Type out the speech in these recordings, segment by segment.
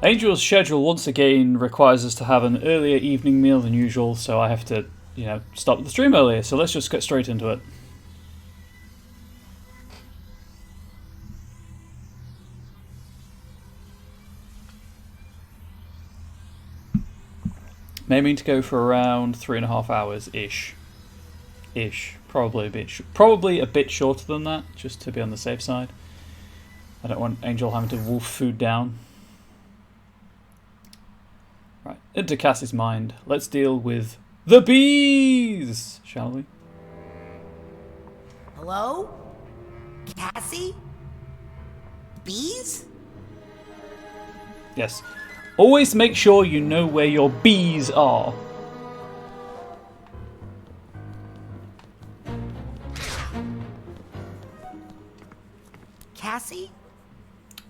Angel's schedule once again requires us to have an earlier evening meal than usual, so I have to, stop the stream earlier. So let's just get straight into it. I'm aiming to go for around 3.5 hours ish. Probably a bit shorter than that, just to be on the safe side. I don't want Angel having to wolf food down. Right, into Cassie's mind. Let's deal with the bees, shall we? Hello? Cassie? Bees? Yes. Always make sure you know where your bees are. Cassie?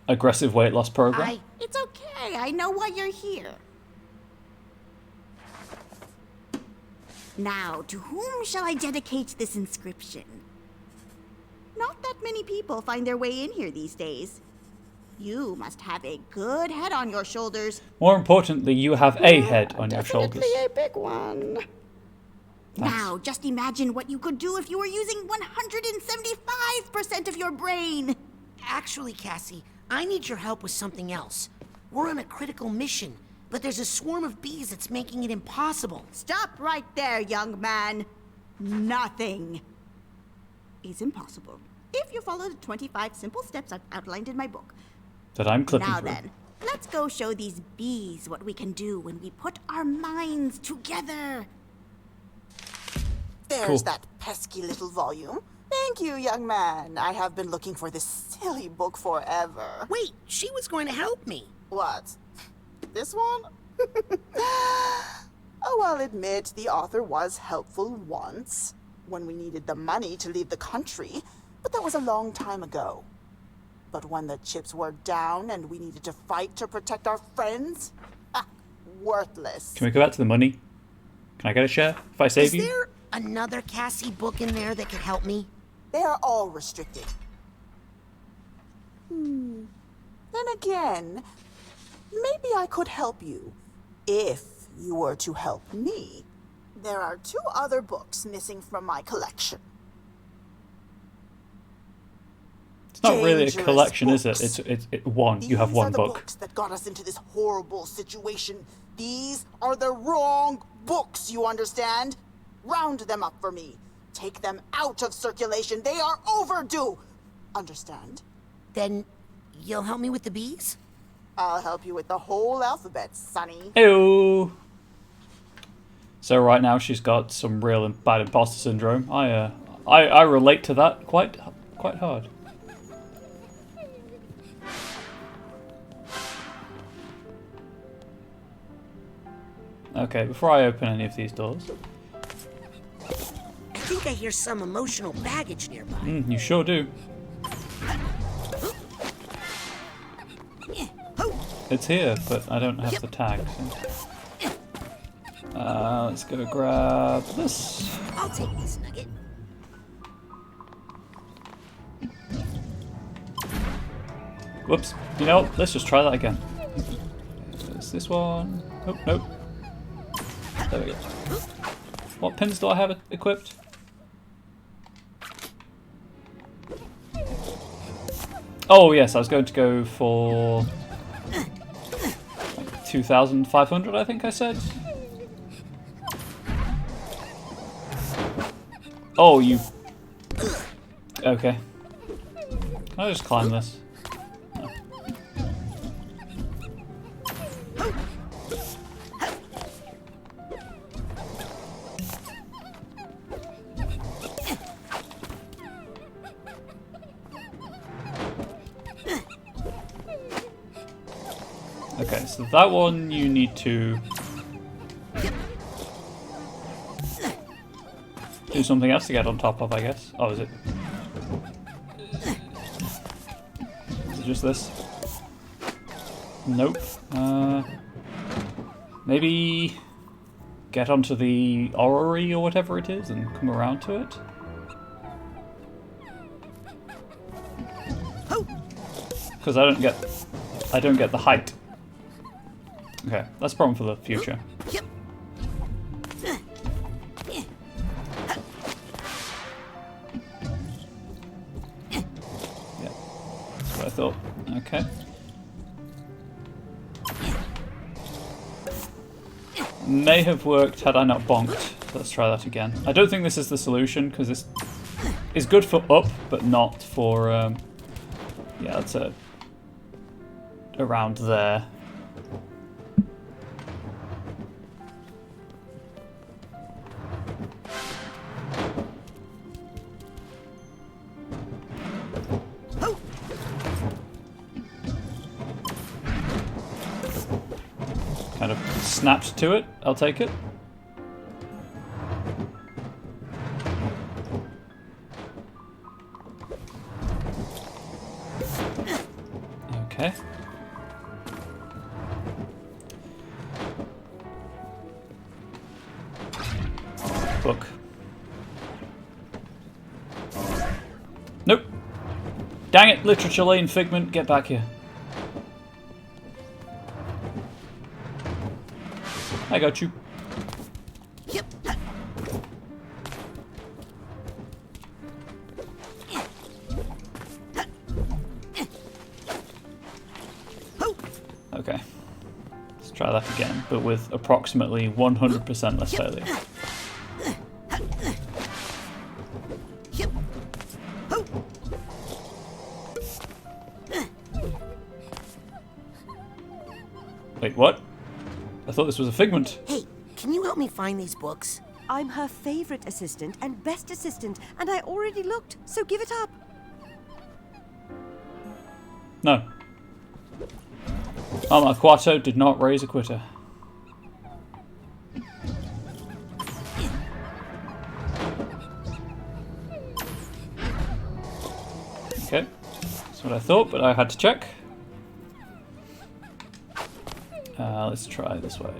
Aggressive weight loss program. It's okay. I know why you're here. Now, to whom shall I dedicate this inscription? Not that many people find their way in here these days. You must have a good head on your shoulders. More importantly, you have a head on your shoulders. Definitely a big one. Nice. Now, just imagine what you could do if you were using 175% of your brain. Actually, Cassie, I need your help with something else. We're on a critical mission, but there's a swarm of bees that's making it impossible. Stop right there, young man. Nothing is impossible if you follow the 25 simple steps I've outlined in my book. That I'm clipping Now through. then, let's go show these bees what we can do when we put our minds together. There's Cool. that pesky little volume. Thank you, young man. I have been looking for this silly book forever. Wait, she was going to help me. What? This one? Oh, I'll admit the author was helpful once, when we needed the money to leave the country, but that was a long time ago. But when the chips were down and we needed to fight to protect our friends, worthless. Can we go back to the money? Can I get a share if I save Is you? there another Cassie book in there that could help me? They are all restricted. Then again, maybe I could help you, if you were to help me. There are 2 other books missing from my collection. It's not really a Dangerous collection, is it? books. It's one. You have These one are the book. books that got us into this horrible situation. These are the wrong books, you understand? Round them up for me. Take them out of circulation. They are overdue. Understand? Then you'll help me with the bees? I'll help you with the whole alphabet, Sonny. Ew. So right now she's got some real bad imposter syndrome. I relate to that quite hard. Okay, before I open any of these doors. I think I hear some emotional baggage nearby. You sure do. It's here, but I don't have the tag. So. Let's go grab this. I'll take this nugget. Whoops. You know what? Let's just try that again. There's this one. Oh, nope. There we go. What pins do I have equipped? Oh yes, I was going to go for 2,500, I think I said. Oh, you... Okay. Can I just climb this? No. Okay, so that one you need to do something else to get on top of, I guess. Oh, is it? Is it just this? Nope. Maybe get onto the orrery or whatever it is and come around to it. Because I don't get the height. Okay, that's a problem for the future. Yep. Yeah, that's what I thought. Okay. May have worked had I not bonked. Let's try that again. I don't think this is the solution, because this is good for up, but not for... yeah, that's around there. Kind of snapped to it. I'll take it. Okay. Book. Nope. Dang it, Literature Lane Figment, get back here. I got you. Yep. Okay. Let's try that again, but with approximately 100% less failure. Yep. Wait, what? I thought this was a figment. Hey, can you help me find these books? I'm her favorite assistant and best assistant, and I already looked, so give it up. No. Amaquato did not raise a quitter. Okay. That's what I thought, but I had to check. Let's try this way.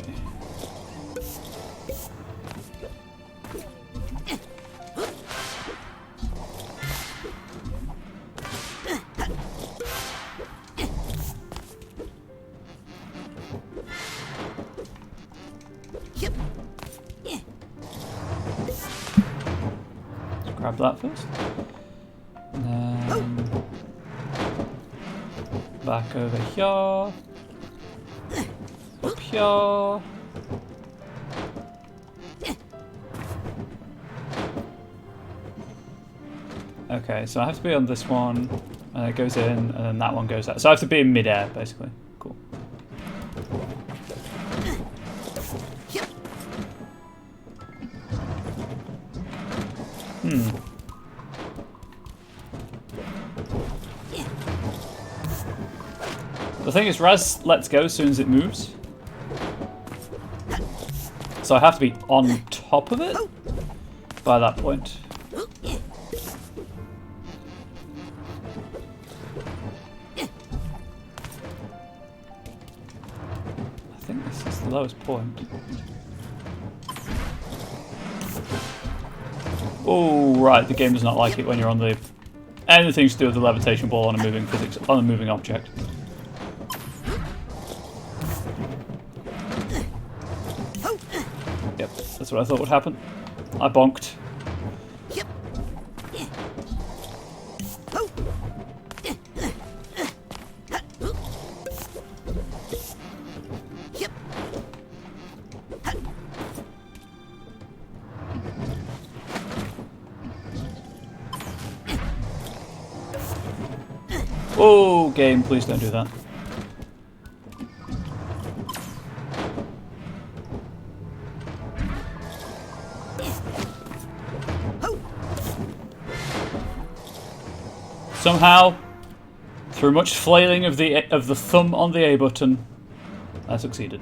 Yep. Let's grab that first. And then back over here. Up here. Okay, so I have to be on this one, and it goes in, and then that one goes out. So I have to be in mid-air, basically. Cool. Yep. The thing is, Raz lets go as soon as it moves. So I have to be on top of it by that point. I think this is the lowest point. Oh, right, the game does not like it when you're on the... anything to do with the levitation ball on a moving physics, on a moving object. Yep, that's what I thought would happen. I bonked. Yep. Yep. Oh, game, please don't do that. Somehow, through much flailing of the thumb on the A button, I succeeded.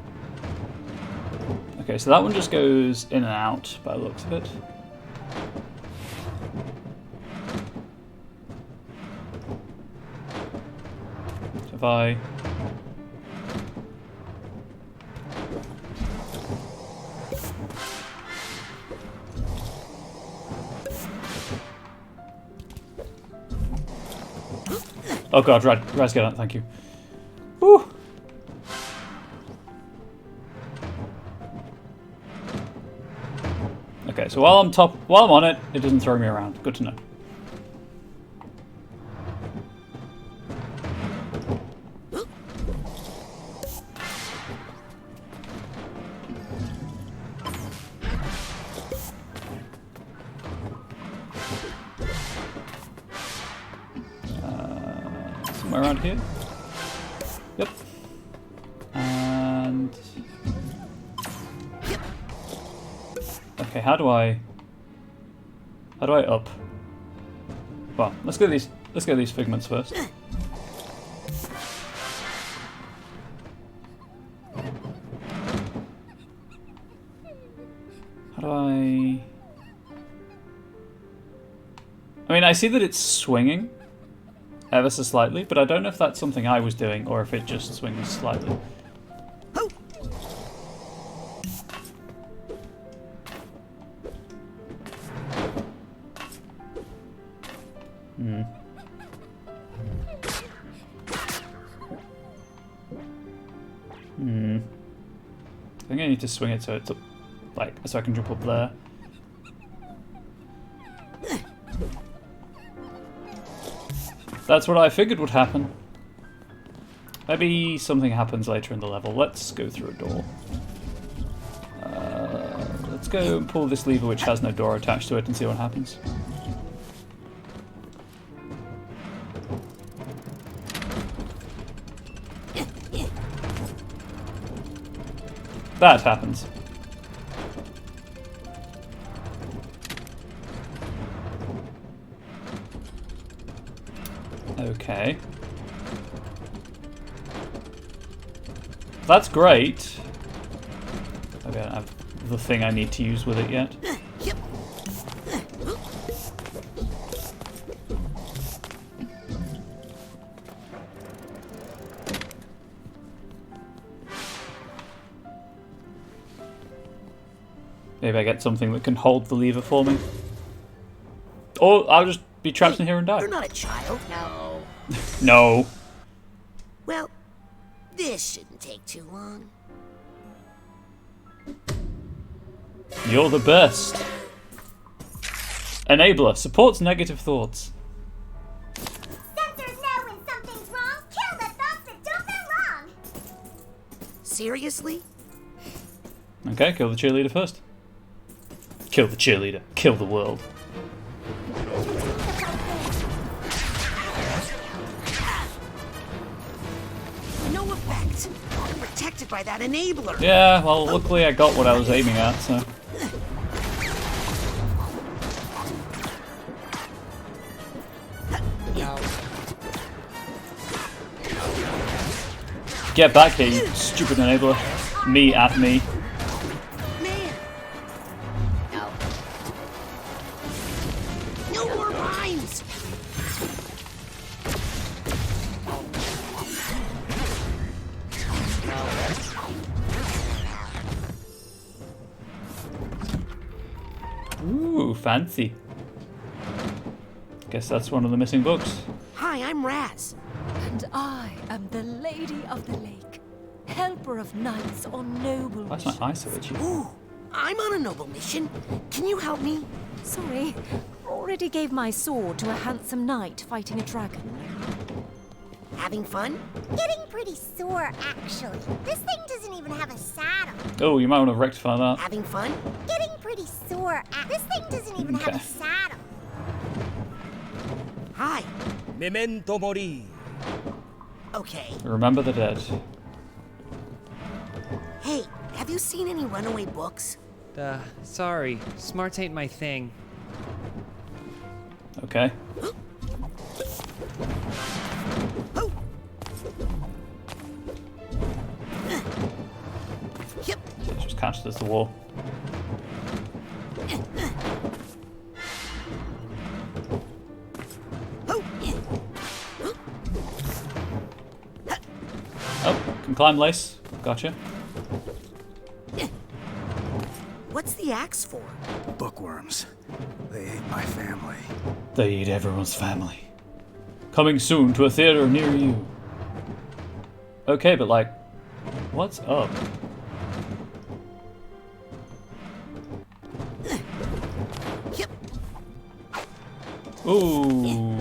Okay, so that one just goes in and out by the looks of it. So if I... Oh god, Raz, get out, thank you. Woo! so while I'm on it, it doesn't throw me around. Good to know. Somewhere around here. Yep. And okay, how do I up? Well, let's get these figments first. How do I mean, I see that it's swinging ever so slightly, but I don't know if that's something I was doing or if it just swings slightly. I think I need to swing it so it's up, like, so I can jump up there. That's what I figured would happen. Maybe something happens later in the level. Let's go through a door. Let's go and pull this lever which has no door attached to it and see what happens. That happens. Okay. That's great. Maybe I don't have the thing I need to use with it yet. Maybe I get something that can hold the lever for me. Or I'll just be trapped in here and die. You're not a child. No. No. Well, this shouldn't take too long. You're the best. Enabler. Supports negative thoughts. Sensors know when something's wrong. Kill the thoughts that don't belong. Seriously? Okay, kill the cheerleader first. Kill the cheerleader. Kill the world. No effect. I'm protected by that enabler. Yeah, well, luckily I got what I was aiming at, so. Get back here, you stupid enabler. Me at me. Man. No more mines. Ooh, fancy. Guess that's one of the missing books. Hi, I'm Raz. And I am the Lady of the Lake, helper of knights on noble That's missions. my eye so itchy. Ooh, I'm on a noble mission. Can you help me? Sorry, already gave my sword to a handsome knight fighting a dragon. Having fun? Getting pretty sore, actually. This thing doesn't even have a saddle. Oh, you might want to rectify that. Having fun? Getting pretty sore. This thing doesn't even have Okay. a saddle. Hi. Memento mori. Okay. Remember the dead. Hey, have you seen any runaway books? Sorry. Smarts ain't my thing. Okay. Oh. Yep. Just catch this the wall. Oh. Oh, can climb lace. Gotcha. What's the axe for? Bookworms. They ate my family. They eat everyone's family. Coming soon to a theater near you. Okay, but like, what's up? Ooh.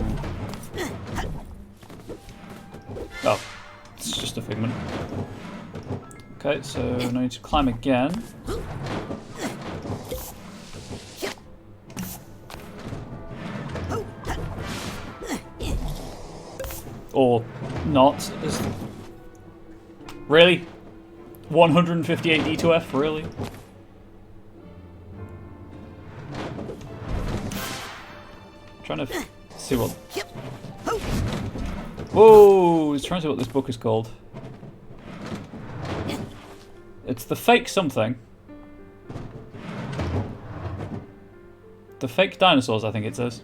Oh, it's just a figment. Okay, so I need to climb again. Or not. Really? 158 D2F? Really? Trying to see what... Whoa! He's trying to see what this book is called. It's the fake something. The fake dinosaurs, I think it says.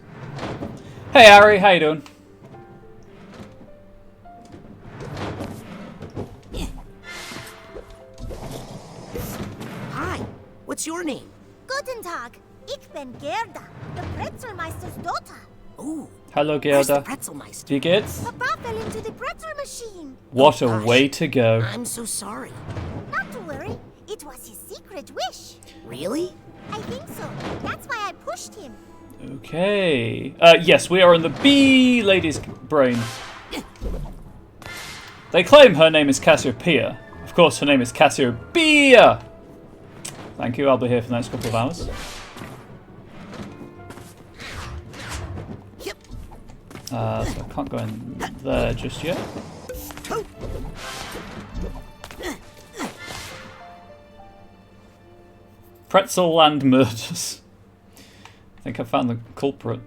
Hey Harry, how you doing? Hi, what's your name? Guten Tag. Ich bin Gerda, the Pretzelmeister's daughter. Ooh, Hello where's the Gerda. Pretzelmeister? Wie geht's? Papa fell into the pretzel machine. What a gosh. way to go. I'm so sorry. Not to worry, it was his secret wish. Really? I think so. That's why I pushed him. Okay. Yes, we are in the bee lady's brain. They claim her name is Cassiopeia. Of course, her name is Cassiopeia. Thank you, I'll be here for the next couple of hours. So I can't go in there just yet. Pretzel Land Murders. I think I found the culprit.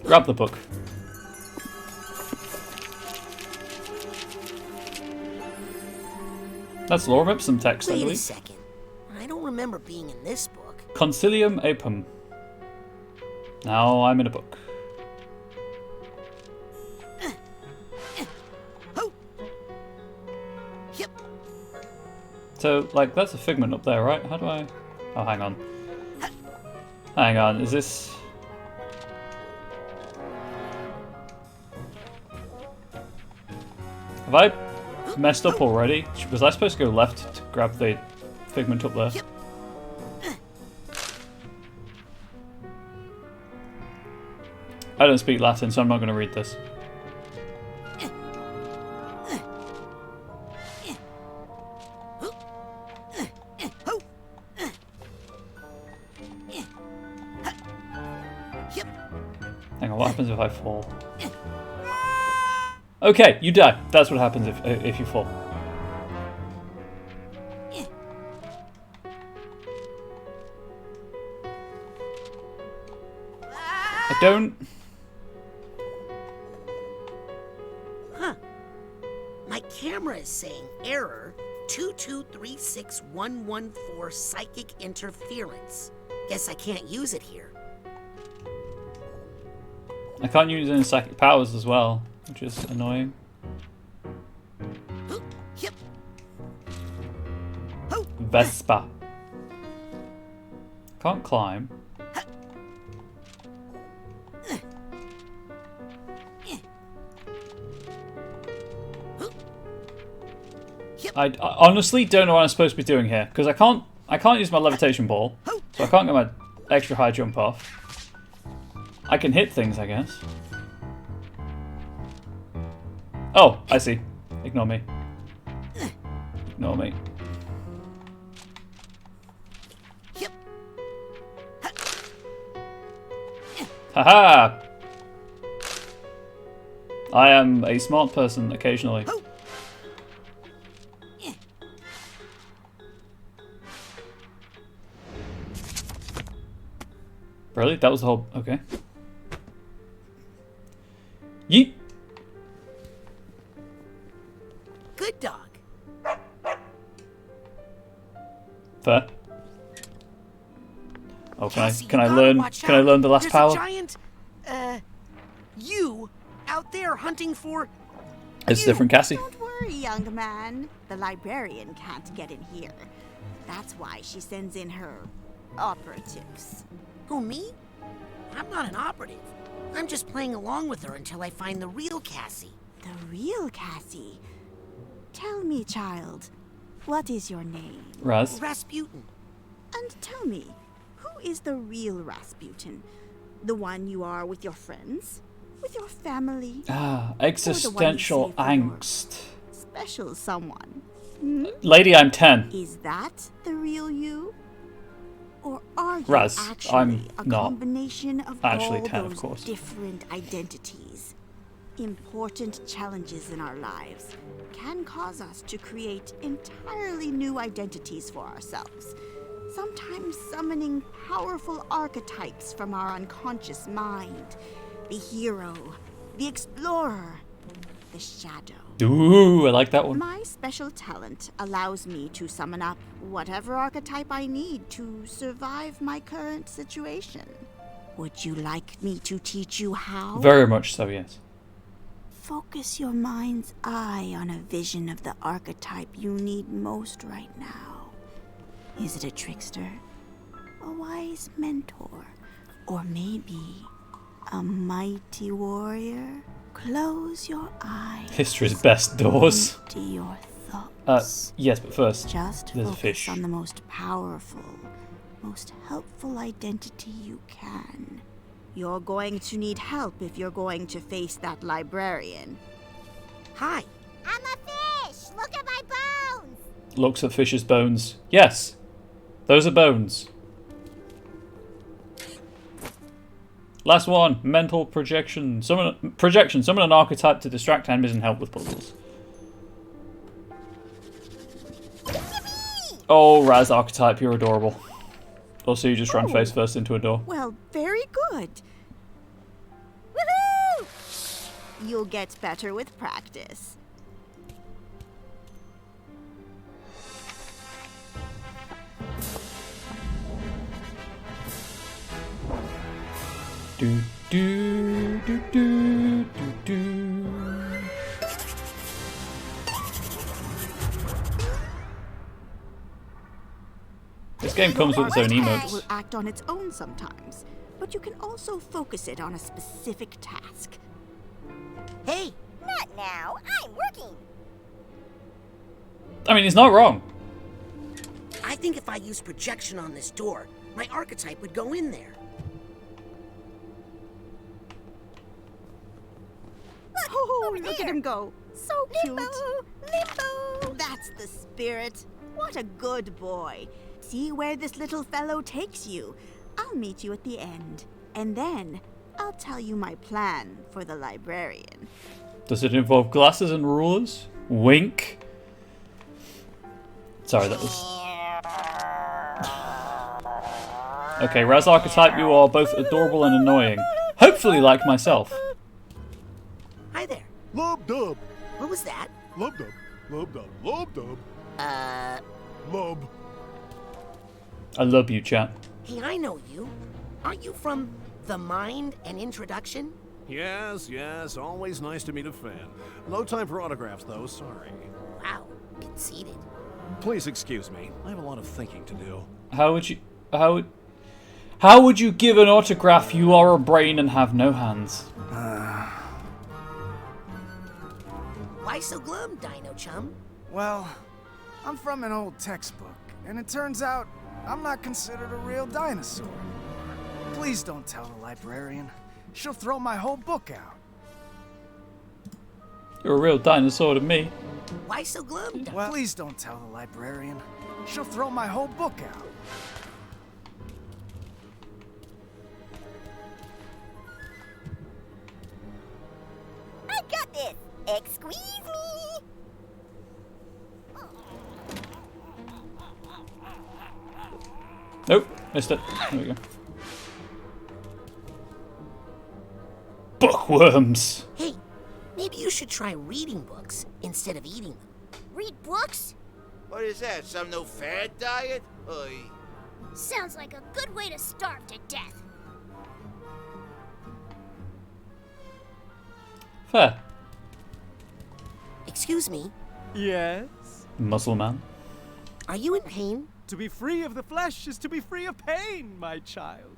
Grab the book. That's Lorem Ipsum text, I Wait a believe. second. I don't remember being in this book. Concilium Apum. Now I'm in a book. Yep. So, like, that's a figment up there, right? How do I... Oh, hang on. Hang on, is this... Have I messed up already? Was I supposed to go left to grab the figment up there? Yep. I don't speak Latin, so I'm not going to read this. Hang on, what happens if I fall? Okay, you die. That's what happens if you fall. I don't... Huh. My camera is saying error 2236114 psychic interference. Guess I can't use it here. I can't use any psychic powers as well, which is annoying. Yep. Vespa. Can't climb. I honestly don't know what I'm supposed to be doing here because I can't use my levitation ball, so I can't get my extra high jump off. I can hit things, I guess. Oh, I see. Ignore me. Ignore me. Haha! I am a smart person occasionally. Really? That was the whole... Okay. Yeet! Good dog. Fair. Oh, Cassie, can I you gotta learn watch can I out. learn the last There's power? a giant, you out there hunting for... It's you. different, Cassie. Don't worry, young man. The librarian can't get in here. That's why she sends in her operatives. Who, me? I'm not an operative. I'm just playing along with her until I find the real Cassie. The real Cassie. Tell me, child, what is your name? Raz. Rasputin. And tell me, who is the real Rasputin? The one you are with your friends? With your family? Ah, existential angst. Special someone? Lady, I'm 10. Is that the real you? Or are you Raz, actually I'm a not combination of actually all 10, of those course. different identities? Important challenges in our lives can cause us to create entirely new identities for ourselves, sometimes summoning powerful archetypes from our unconscious mind. The hero, the explorer, the shadow. Ooh, I like that one. My special talent allows me to summon up whatever archetype I need to survive my current situation. Would you like me to teach you how? Very much so, yes. Focus your mind's eye on a vision of the archetype you need most right now. Is it a trickster? A wise mentor? Or maybe a mighty warrior? Close your eyes. History's best doors. Empty your thoughts. Yes, but first, Just there's a focus fish. on the most powerful, most helpful identity you can. You're going to need help if you're going to face that librarian. Hi. I'm a fish! Look at my bones! Looks at fish's bones. Yes, those are bones. Last one, mental projection. Summon an archetype to distract enemies and help with puzzles. Oh, Raz archetype, you're adorable. Also, you just ran face first into a door. Well, very good. Woohoo! You'll get better with practice. Do do do do do do. This game comes with its own It will emotes. act on its own sometimes, but you can also focus it on a specific task. Hey. Not now. I'm working. I mean, he's not wrong. I think if I use projection on this door, my archetype would go in there. Oh, over look there. at him go. So cute. Limbo! That's the spirit. What a good boy. See where this little fellow takes you. I'll meet you at the end. And then I'll tell you my plan for the librarian. Does it involve glasses and rulers? Wink. Sorry, that was... Okay, Raz archetype, you are both adorable and annoying. Hopefully like myself. Hi there. Lub dub. What was that? Lub dub. Lub dub. Lub dub. Lub. I love you, chat. Hey, I know you. Aren't you from The Mind and Introduction? Yes, yes. Always nice to meet a fan. No time for autographs, though. Sorry. Wow, conceited. Please excuse me. I have a lot of thinking to do. How would you give an autograph? You are a brain and have no hands. Why so glum, Dino Chum? Well, I'm from an old textbook, and it turns out I'm not considered a real dinosaur. Please don't tell the librarian. She'll throw my whole book out. You're a real dinosaur to me. Why so glum, Dino? Well, please don't tell the librarian. She'll throw my whole book out. I got this! Excuse me! Nope, missed it. There we go. Bookworms! Hey, maybe you should try reading books instead of eating them. Read books? What is that? Some no fad diet? Oy. Sounds like a good way to starve to death. Fair. Excuse me, Yes? Muscle man. are you in pain? To be free of the flesh is to be free of pain, my child.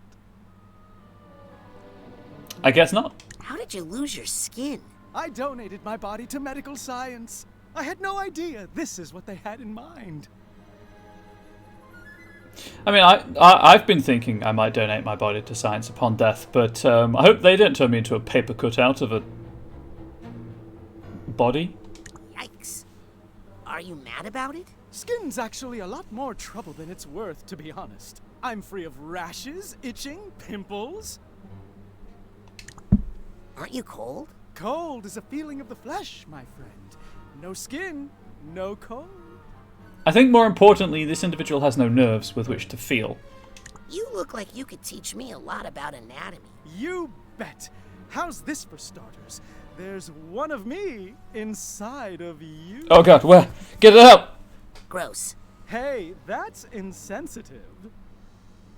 I guess not. How did you lose your skin? I donated my body to medical science. I had no idea this is what they had in mind. I mean, I've been thinking I might donate my body to science upon death, but I hope they don't turn me into a paper cutout of a body. Yikes. Are you mad about it? Skin's actually a lot more trouble than it's worth, to be honest. I'm free of rashes, itching, pimples. Aren't you cold? Cold is a feeling of the flesh, my friend. No skin, no cold. I think more importantly, this individual has no nerves with which to feel. You look like you could teach me a lot about anatomy. You bet. How's this for starters? There's one of me inside of you. Oh god, where? Get it out! Gross. Hey, that's insensitive.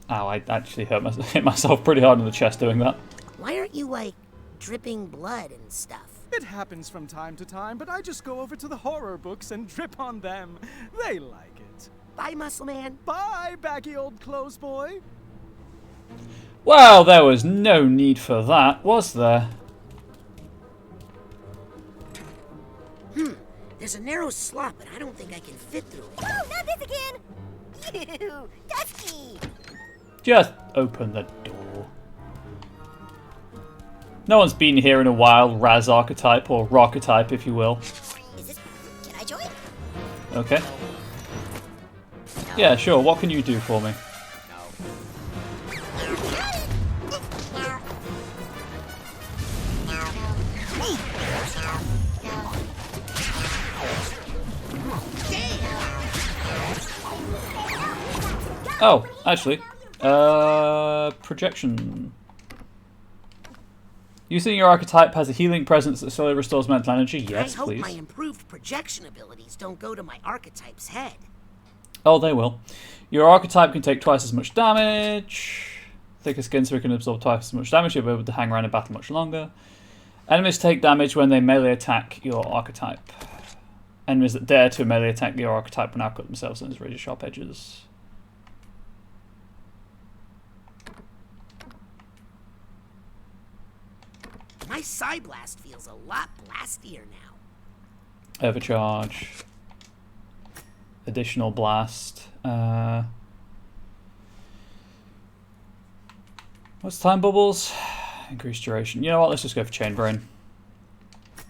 Ow, I actually hit myself pretty hard in the chest doing that. Why aren't you, like, dripping blood and stuff? It happens from time to time, but I just go over to the horror books and drip on them. They like it. Bye, Muscle Man. Bye, baggy old clothes boy. Well, there was no need for that, was there? There's a narrow slot, but I don't think I can fit through it. Oh, not this again! You, Dusty! Just open the door. No one's been here in a while, Raz Archetype, or Rocketype, if you will. Is this... Can I join? Okay. Yeah, sure. What can you do for me? Oh, actually. Projection. Using your archetype has a healing presence that slowly restores mental energy. Yes, I hope please. my improved projection abilities don't go to my archetype's head. Oh, they will. Your archetype can take twice as much damage. Thicker skin so it can absorb twice as much damage. You'll be able to hang around in battle much longer. Enemies take damage when they melee attack your archetype. Enemies that dare to melee attack your archetype will now cut themselves on its razor sharp edges. My Psyblast feels a lot blastier now. Overcharge. Additional blast. What's time bubbles? Increased duration. You know what? Let's just go for Chain Brain. Are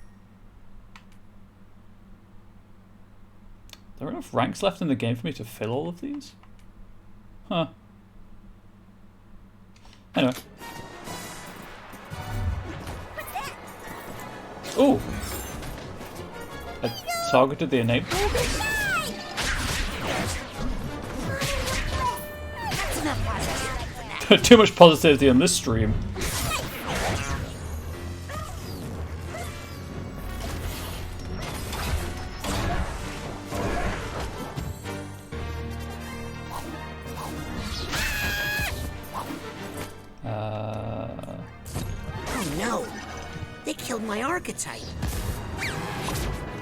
there enough ranks left in the game for me to fill all of these? Huh. Anyway. Ooh! I targeted the enable? Too much positivity on this stream. Oh no! They killed my archetype.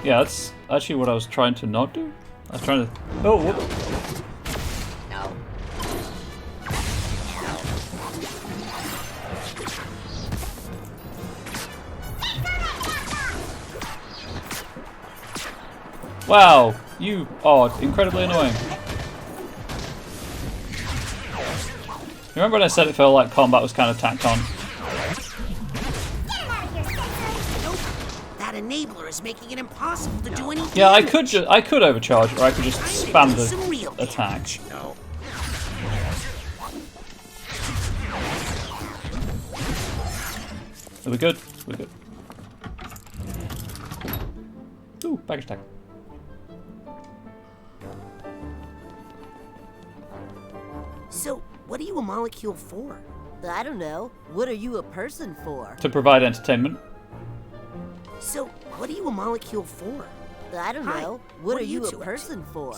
Yeah, that's actually what I was trying to not do. I was trying to... Oh, whoop. No. Wow, you are incredibly annoying. Remember when I said it felt like combat was kind of tacked on? That enabler is making it impossible to do anything. Yeah, I could overcharge, or I could just spam the attack. No. Are we good? We're good. Ooh, baggage tag. So, what are you a molecule for? I don't know. What are you a person for? To provide entertainment. So, what are you a molecule for? I don't Hi, know. What are you a two up person for?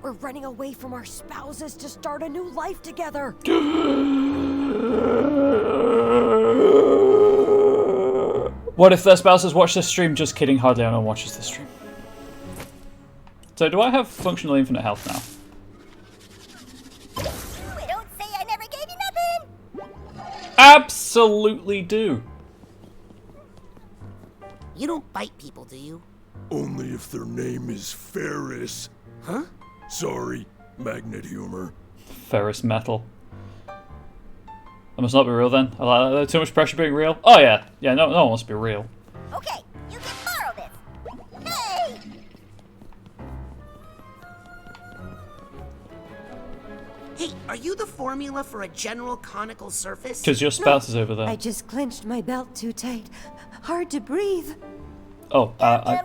We're running away from our spouses to start a new life together. What if their spouses watch this stream? Just kidding, hardly anyone watches this stream. So do I have functional infinite health now? We don't say I never gave you nothing! absolutely do. You don't bite people, do you? Only if their name is Ferris. Huh? Sorry, magnet humor. Ferrous metal. That must not be real then. Too much pressure being real. Oh yeah, yeah. No one wants to be real. Okay, you can borrow this. Hey! Hey, are you the formula for a general conical surface? Because your spouse is over there. I just clenched my belt too tight. Hard to breathe. Oh, I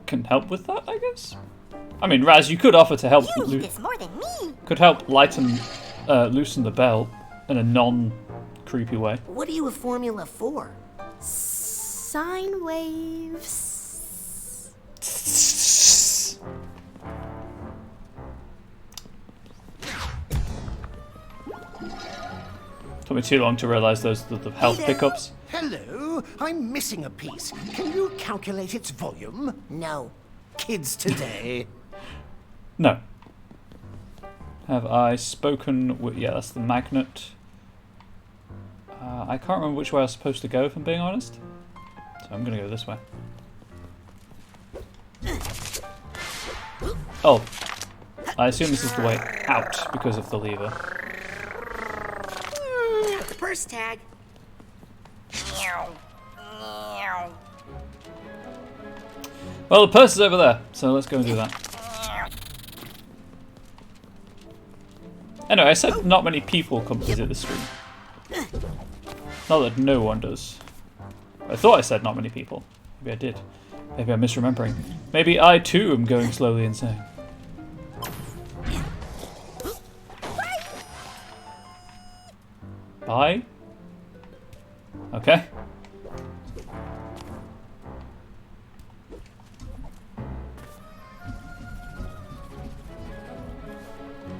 can help with that, I guess. I mean, Raz, you could offer to help. You need this more than me. Could help lighten, loosen the belt in a non-creepy way. What are you a formula for? Sine waves. Took me too long to realize those the health pickups. Hello, I'm missing a piece. Can you calculate its volume? No. Kids today. No. Have I spoken with... Yeah, that's the magnet. I can't remember which way I was supposed to go, if I'm being honest. So I'm going to go this way. Oh. I assume this is the way out because of the lever. Purse tag. Well, the purse is over there, so let's go and do that. Anyway, I said not many people come visit the stream. Not that no one does. I thought I said not many people. Maybe I did. Maybe I'm misremembering. Maybe I too am going slowly insane. Bye? Okay.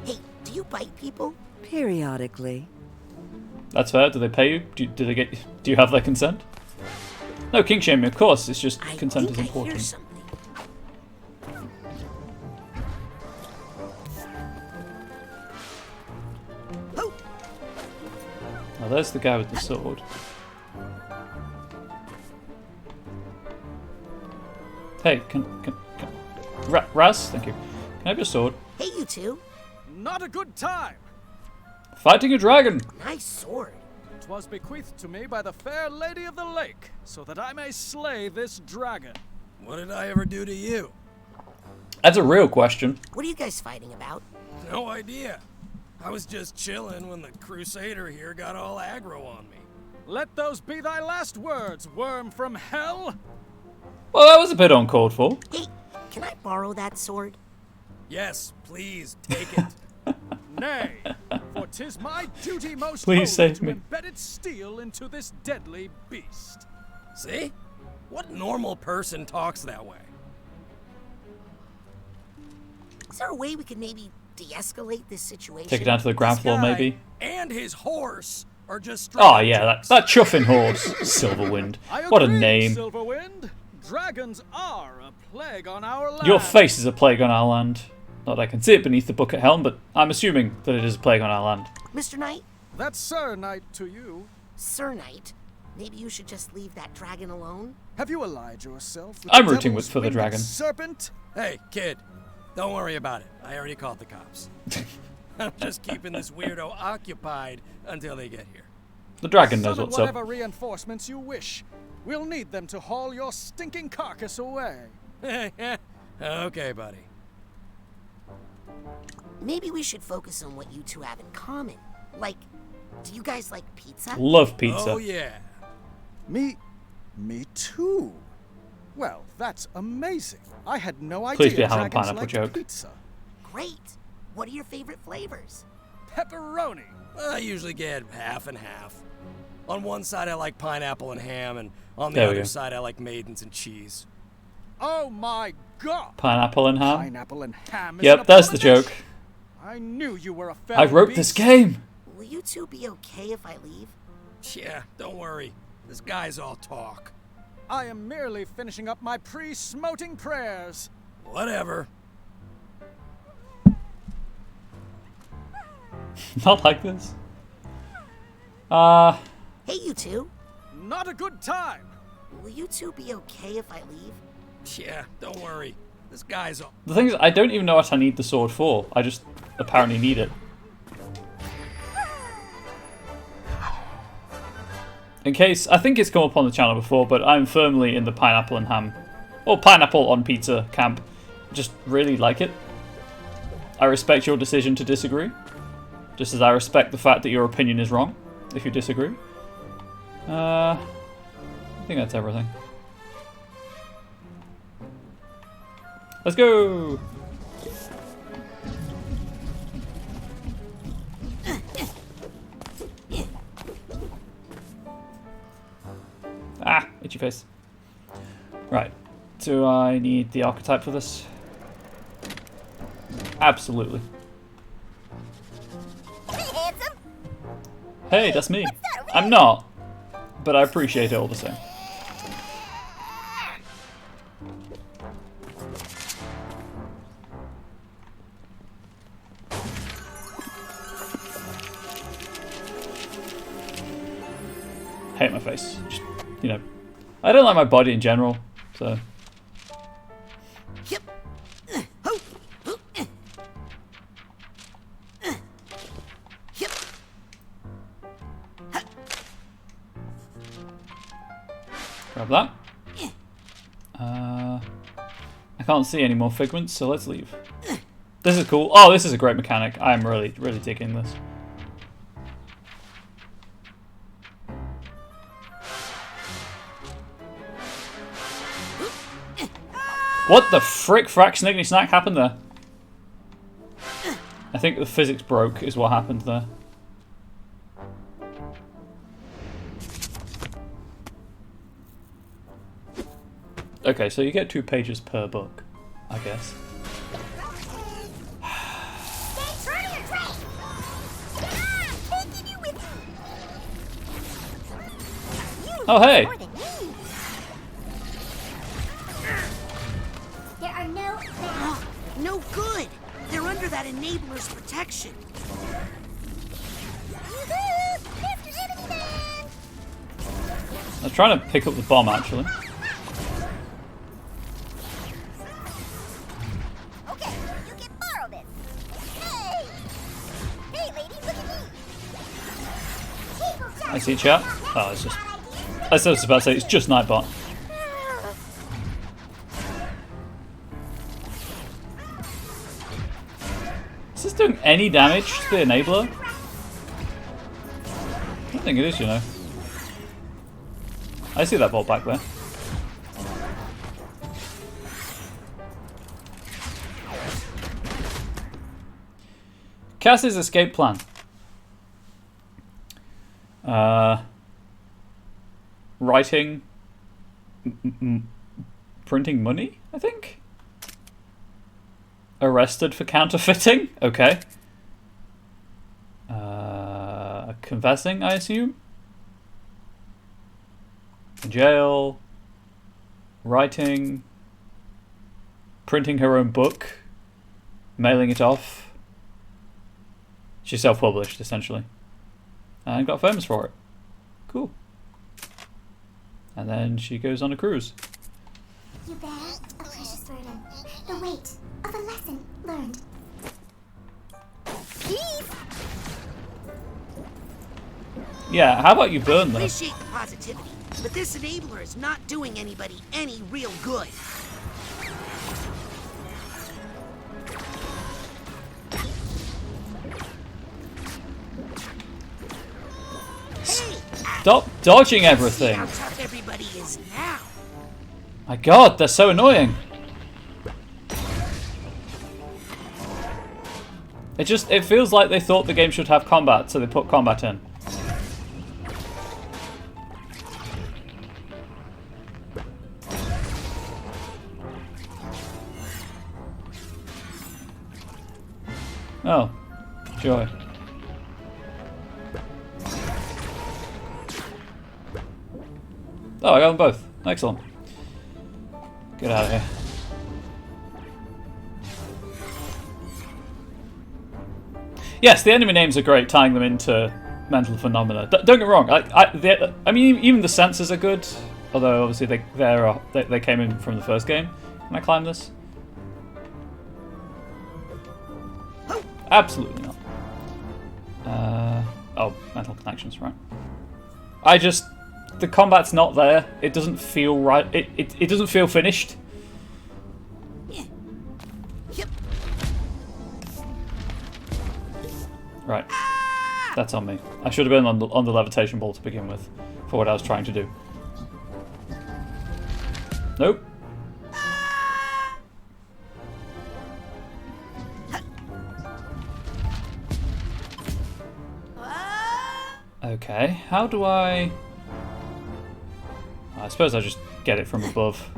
Hey, do you bite people? Periodically. That's fair. Do they pay you? Do they get? Do you have their consent? No, kink shaming, of course. It's just consent is important. Now there's the guy with the sword. Hey, Raz, thank you. Can I have your sword? Hey, you two. Not a good time. Fighting a dragon. Nice sword. 'Twas bequeathed to me by the fair lady of the lake, so that I may slay this dragon. What did I ever do to you? That's a real question. What are you guys fighting about? No idea. I was just chilling when the Crusader here got all aggro on me. Let those be thy last words, worm from hell. Well, that was a bit uncalled for. Hey, can I borrow that sword? Yes, please, take it. Nay, for 'tis my duty most Please holy save to me. embed its steel into this deadly beast. See? What normal person talks that way? Is there a way we could maybe de-escalate this situation? Take it down to the ground floor, maybe. And his horse are just Oh yeah, that chuffing horse, Silverwind. I What a agree, name. Silverwind. Dragons are a plague on our land. Your face is a plague on our land. Not that I can see it beneath the bucket helm, but I'm assuming that it is a plague on our land. Mr. Knight? That's Sir Knight to you. Sir Knight? Maybe you should just leave that dragon alone? Have you allied yourself with I'm the rooting devil's for the winged dragon. serpent? Hey, kid, don't worry about it. I already called the cops. I'm just keeping this weirdo occupied until they get here. The dragon knows Summon what's whatever up. reinforcements you wish. We'll need them to haul your stinking carcass away. Okay, buddy. Maybe we should focus on what you two have in common. Like, do you guys like pizza? Love pizza. Oh, yeah. Me too. Well, that's amazing. I had no idea Please be a ham and dragons pineapple liked joke. pizza. Great. What are your favorite flavors? Pepperoni. I usually get half and half. On one side, I like pineapple and ham, and on the There we other go. side, I like maidens and cheese. Oh my god. Pineapple and ham. Pineapple and ham is Yep, an that's the abomination. joke. I knew you were a I fellow wrote this beast. game. Will you two be okay if I leave? Yeah, don't worry. This guy's all talk. I am merely finishing up my pre-smoting prayers. Whatever. Not like this. Hey, you two. Not a good time. Will you two be okay if I leave? Yeah, don't worry. This guy's all... The thing is, I don't even know what I need the sword for. I just apparently need it. In case, I think it's come up on the channel before, but I'm firmly in the pineapple and ham, or pineapple on pizza camp. Just really like it. I respect your decision to disagree, just as I respect the fact that your opinion is wrong, if you disagree. I think that's everything. Let's go! Ah, itchy face. Right. Do I need the archetype for this? Absolutely. Hey, handsome. Hey, that's me. I'm not, but I appreciate it all the same. Hate my face. Just, you know, I don't like my body in general, so. Yep. Yep. Grab that. I can't see any more figments, so let's leave. This is cool. Oh, this is a great mechanic. I am really, really digging this. What the frick, frack, sniggity snack happened there? I think the physics broke is what happened there. Okay, so you get 2 pages per book, I guess. Oh, hey! There are no bad. No good. They're under that enabler's protection. I'm trying to pick up the bomb, actually. Okay, you can borrow this. Hey! Hey, lady, look at me. I see chat. Oh, it's just... I was about to say, it's just Nightbot. Is this doing any damage to the enabler? I don't think it is, you know. I see that ball back there. Cassie's escape plan. Writing, printing money, I think? Arrested for counterfeiting? Okay. Confessing, I assume? Jail. Writing. Printing her own book. Mailing it off. She self-published, essentially. And got famous for it. Cool. And then she goes on a cruise. You bear a precious burden, the weight of a lesson learned. Peace. Yeah, how about you burn I them? appreciate the positivity, but this enabler is not doing anybody any real good. Stop dodging everything! See how tough everybody is now. My god, they're so annoying! It feels like they thought the game should have combat, so they put combat in. Oh, joy. Oh, I got them both. Excellent. Get out of here. Yes, the enemy names are great, tying them into mental phenomena. Don't get me wrong. I mean, even the sensors are good. Although obviously they came in from the first game. Can I climb this? Absolutely not. Oh, mental connections, right. The combat's not there. It doesn't feel right. It doesn't feel finished. Right. That's on me. I should have been on the levitation ball to begin with, for what I was trying to do. Nope. Okay, how do I suppose I just get it from above.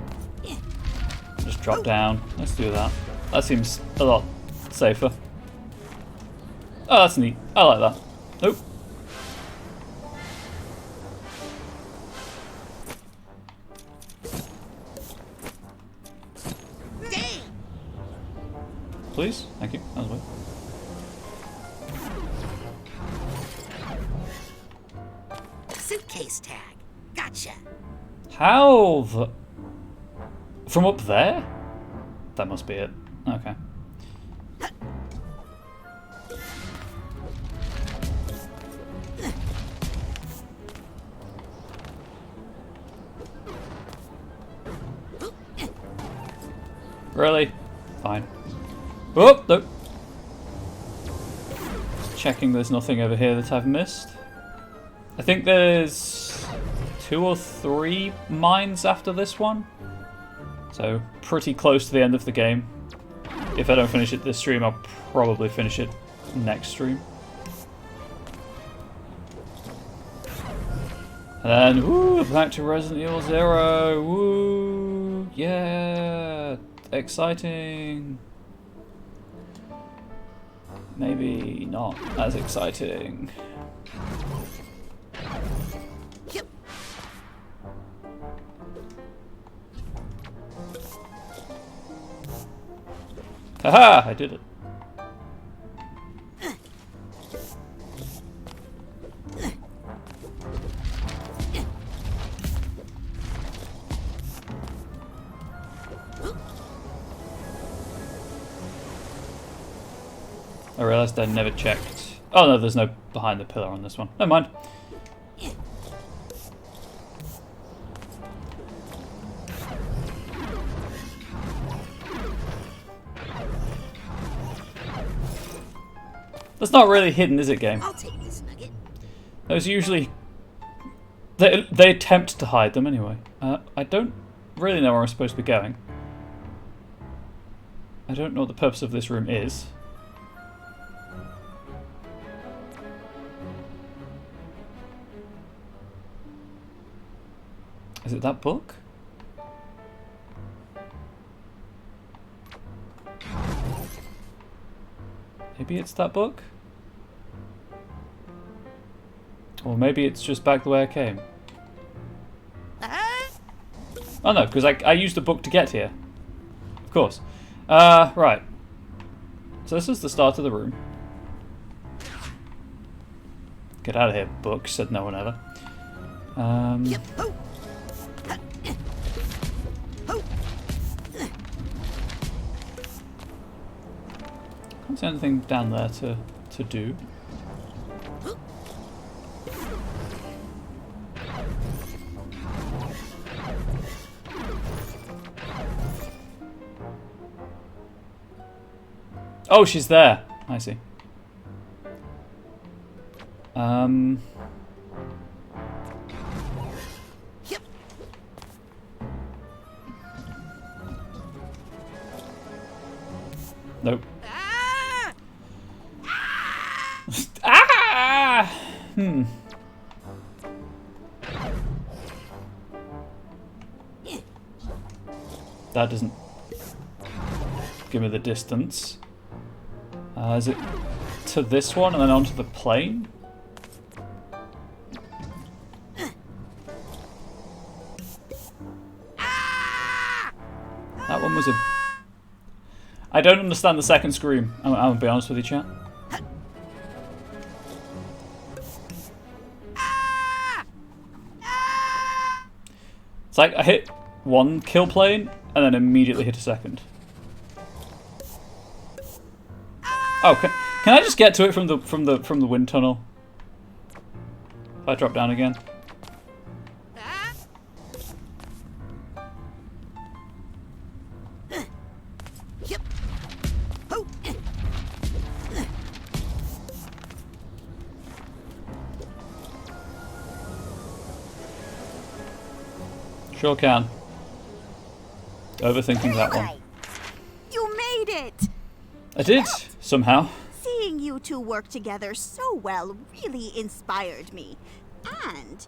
Just drop down. Let's do that. That seems a lot safer. Oh, that's neat. I like that. Nope. Please? Thank you. That was weird. Suitcase tag. Gotcha. How the... From up there? That must be it. Okay. Really? Fine. Oh, no. Checking there's nothing over here that I've missed. I think there's 2 or 3 mines after this one. So, pretty close to the end of the game. If I don't finish it this stream, I'll probably finish it next stream. And then, woo, back to Resident Evil 0. Woo, yeah, exciting. Maybe not as exciting. Yep. Haha, I did it. I realised I never checked. Oh no, there's no behind the pillar on this one. Never mind. That's not really hidden, is it, game? I'll take this nugget. Those usually... They attempt to hide them anyway. I don't really know where I'm supposed to be going. I don't know what the purpose of this room is. Is it that book? Maybe it's that book? Or maybe it's just back the way I came. Oh no, because I used the book to get here. Of course. Right. So this is the start of the room. Get out of here, book, said no one ever. Can't see anything down there to do. Oh, she's there. I see. Yep. Nope. Ah! That doesn't give me the distance. Is it to this one and then onto the plane? That one was a... I don't understand the second scream. I'm gonna be honest with you, chat. It's like I hit one kill plane and then immediately hit a second. Oh, can I just get to it from the wind tunnel? If I drop down again. Sure can. Overthinking that one. You made it! I did, somehow. Seeing you two work together so well really inspired me. And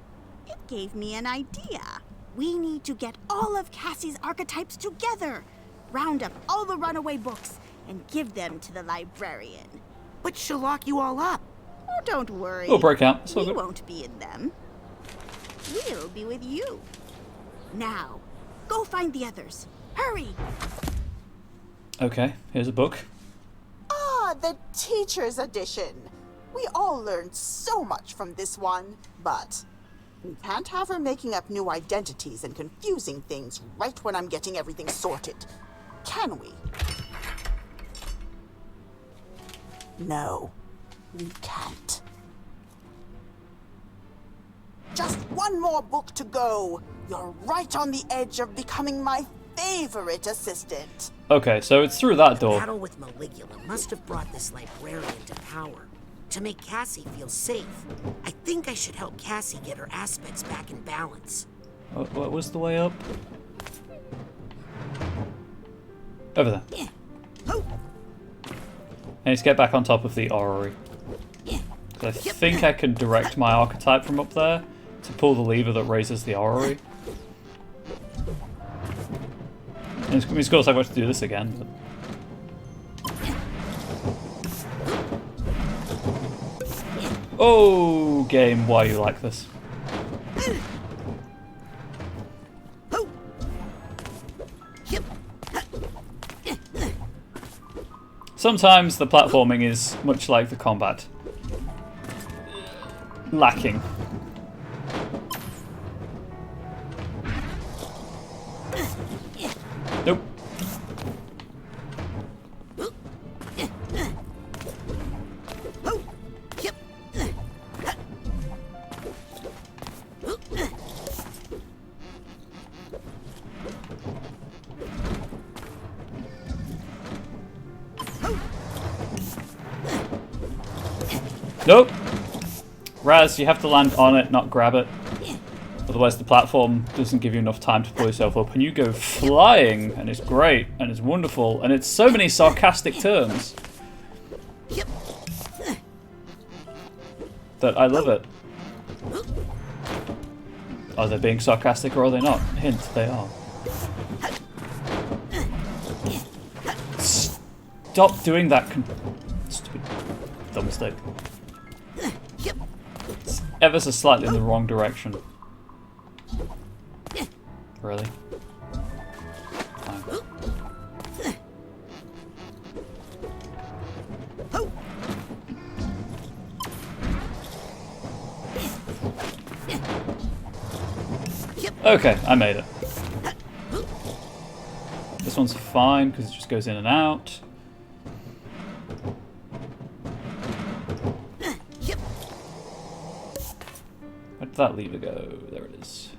it gave me an idea. We need to get all of Cassie's archetypes together. Round up all the runaway books and give them to the librarian. But she'll lock you all up. Oh, don't worry. We'll break out. It's all We good. won't be in them. We'll be with you. Now, go find the others. Hurry! Okay, here's a book. Ah, the teacher's edition. We all learned so much from this one, but we can't have her making up new identities and confusing things right when I'm getting everything sorted. Can we? No, we can't. Just one more book to go. You're right on the edge of becoming my favorite assistant. Okay, so it's through that door. The battle with Maligula must have brought this librarian to power. To make Cassie feel safe, I think I should help Cassie get her aspects back in balance. What was the way up? Over there. Yeah. I need to get back on top of the orrery. I think I can direct my archetype from up there to pull the lever that raises the orrery. And it's going to take much to do this again. But... Oh, game, why are you like this? Sometimes the platforming is much like the combat. Lacking. Nope. Nope. Raz, you have to land on it, not grab it. Otherwise the platform doesn't give you enough time to pull yourself up, and you go flying, and it's great, and it's wonderful, and it's so many sarcastic terms that I love it. Are they being sarcastic or are they not? Hint, they are. Stop doing that. Stupid. Dumb mistake. It's ever so slightly in the wrong direction. Really? Fine. Okay, I made it. This one's fine because it just goes in and out. Where did that lever go? There it is.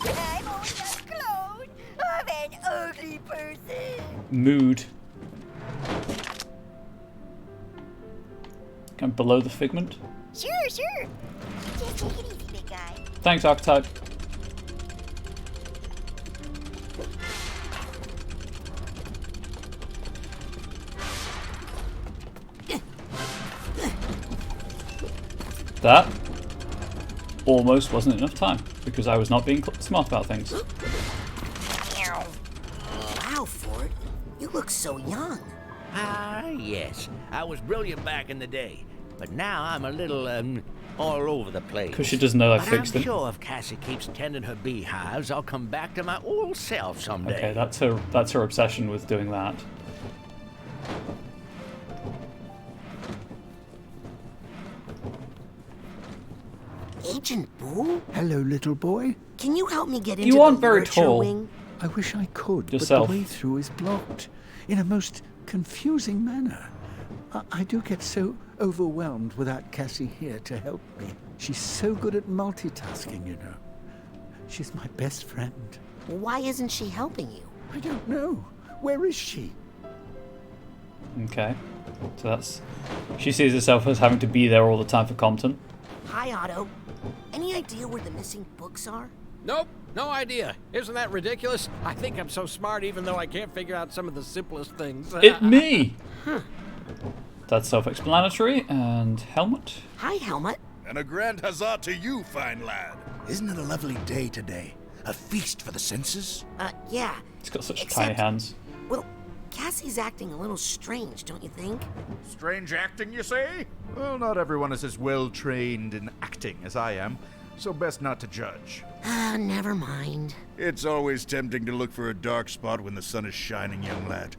I'm only a clone of an ugly person. Mood. Kind of below the figment. Sure. Just take it easy, big guy. Thanks, Archetype. That almost wasn't enough time because I was not being smart about things. Wow, Ford, you look so young. Ah, yes. I was brilliant back in the day, but now I'm a little, all over the place. Because she doesn't know I But fixed I'm it. sure if Cassie keeps tending her beehives, I'll come back to my old self someday. Okay, that's her obsession with doing that. Ancient Boo? Hello, little boy. Can you help me get into You the aren't very literature tall. wing? I wish I could, Yourself. but the way through is blocked in a most confusing manner. I do get so overwhelmed without Cassie here to help me. She's so good at multitasking, you know. She's my best friend. Why isn't she helping you? I don't know. Where is she? Okay. So that's... She sees herself as having to be there all the time for Compton. Hi, Otto. Any idea where the missing books are? Nope, no idea. Isn't that ridiculous? I think I'm so smart even though I can't figure out some of the simplest things. It me! Huh. That's self-explanatory. And Helmut? Hi, Helmut. And a grand huzzah to you, fine lad. Isn't it a lovely day today? A feast for the senses? Yeah. It's got such tiny hands. Well, Cassie's acting a little strange, don't you think? Strange acting, you say? Well, not everyone is as well trained in acting as I am, so best not to judge. Never mind. It's always tempting to look for a dark spot when the sun is shining, young lad.